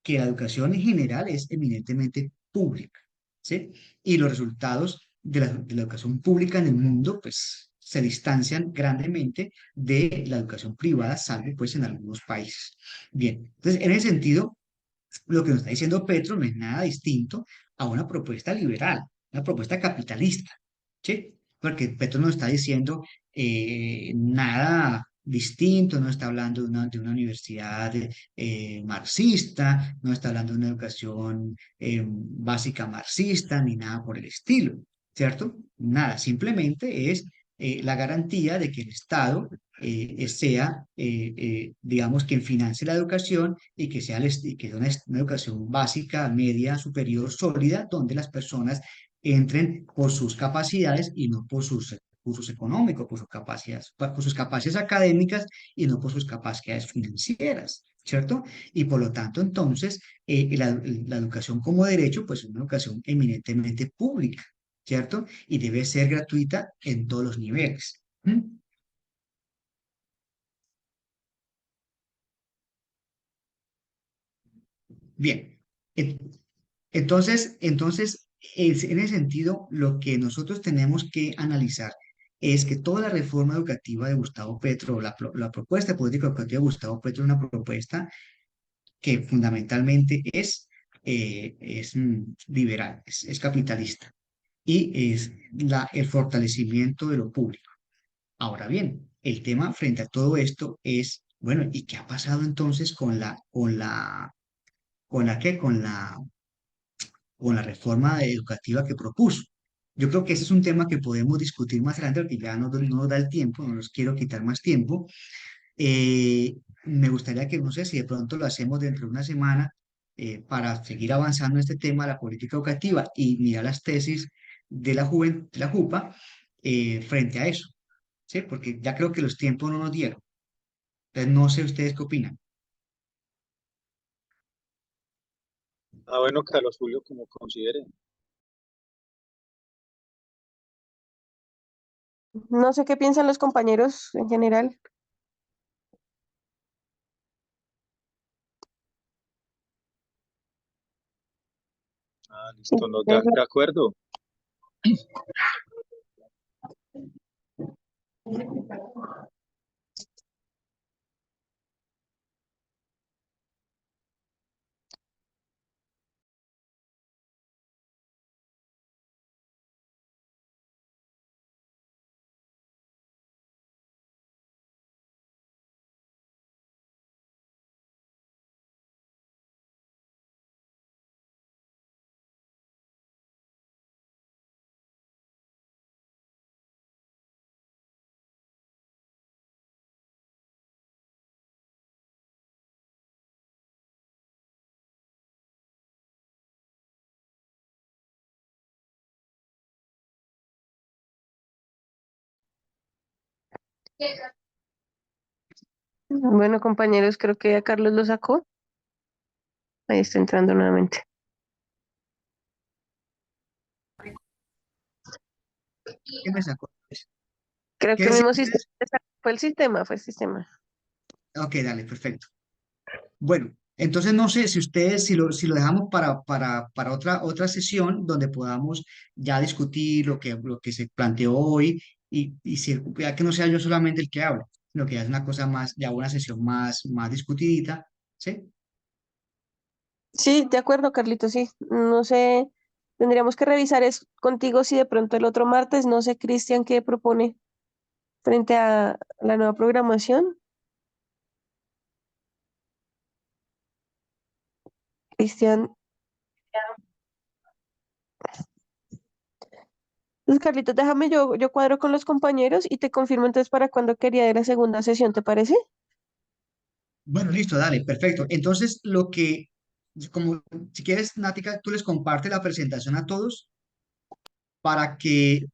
que la educación en general es eminentemente pública, ¿sí? Y los resultados de la educación pública en el mundo, pues, se distancian grandemente de la educación privada, salvo, pues, en algunos países. Bien, entonces, en ese sentido, lo que nos está diciendo Petro no es nada distinto a una propuesta liberal, una propuesta capitalista, ¿sí? Porque Petro no está diciendo nada distinto, no está hablando de una universidad marxista, no está hablando de una educación básica marxista, ni nada por el estilo, ¿cierto? Nada, simplemente es la garantía de que el Estado sea, digamos, quien financie la educación y que sea una educación básica, media, superior, sólida, donde las personas entren por sus capacidades y no por sus recursos económicos, por sus capacidades académicas y no por sus capacidades financieras, ¿cierto? Y por lo tanto, entonces, la educación como derecho, pues es una educación eminentemente pública. ¿cierto? Y debe ser gratuita en todos los niveles. ¿Mm? Bien. En- entonces, en ese sentido, lo que nosotros tenemos que analizar es que toda la reforma educativa de Gustavo Petro, la propuesta de política educativa de Gustavo Petro es una propuesta que fundamentalmente es liberal, es capitalista y es el fortalecimiento de lo público. Ahora bien, el tema frente a todo esto es, bueno, ¿y qué ha pasado entonces con la reforma educativa que propuso? Yo creo que ese es un tema que podemos discutir más adelante porque ya no nos da el tiempo, no nos quiero quitar más tiempo. Me gustaría que, no sé si de pronto lo hacemos dentro de una semana para seguir avanzando en este tema, la política educativa y mirar las tesis de la JUPA frente a eso, ¿sí? Porque ya creo que los tiempos no nos dieron. Entonces, no sé ustedes qué opinan. Ah, bueno, Carlos Julio, como considere. No sé qué piensan los compañeros en general. Ah, Sí, listo, no, de acuerdo. bueno, compañeros, creo que ya Carlos lo sacó. Ahí está entrando nuevamente. ¿Qué me sacó? Creo ¿Qué que el decían mismo sistema ustedes? fue el sistema, fue el sistema. Ok, dale, perfecto. Bueno, entonces no sé si ustedes, si lo dejamos para otra sesión donde podamos ya discutir lo que se planteó hoy y si, ya que no sea yo solamente el que hable, sino que ya es una cosa más, ya una sesión más discutidita, ¿sí? Sí, de acuerdo, Carlito, sí. No sé, tendríamos que revisar es contigo si de pronto el otro martes, no sé, Cristian, qué propone frente a la nueva programación. Cristian, entonces, Carlitos, déjame yo cuadro con los compañeros y te confirmo entonces para cuándo quería ir la segunda sesión, ¿te parece? Bueno, listo, dale, perfecto. Entonces, como si quieres, Nática, tú les compartes la presentación a todos para que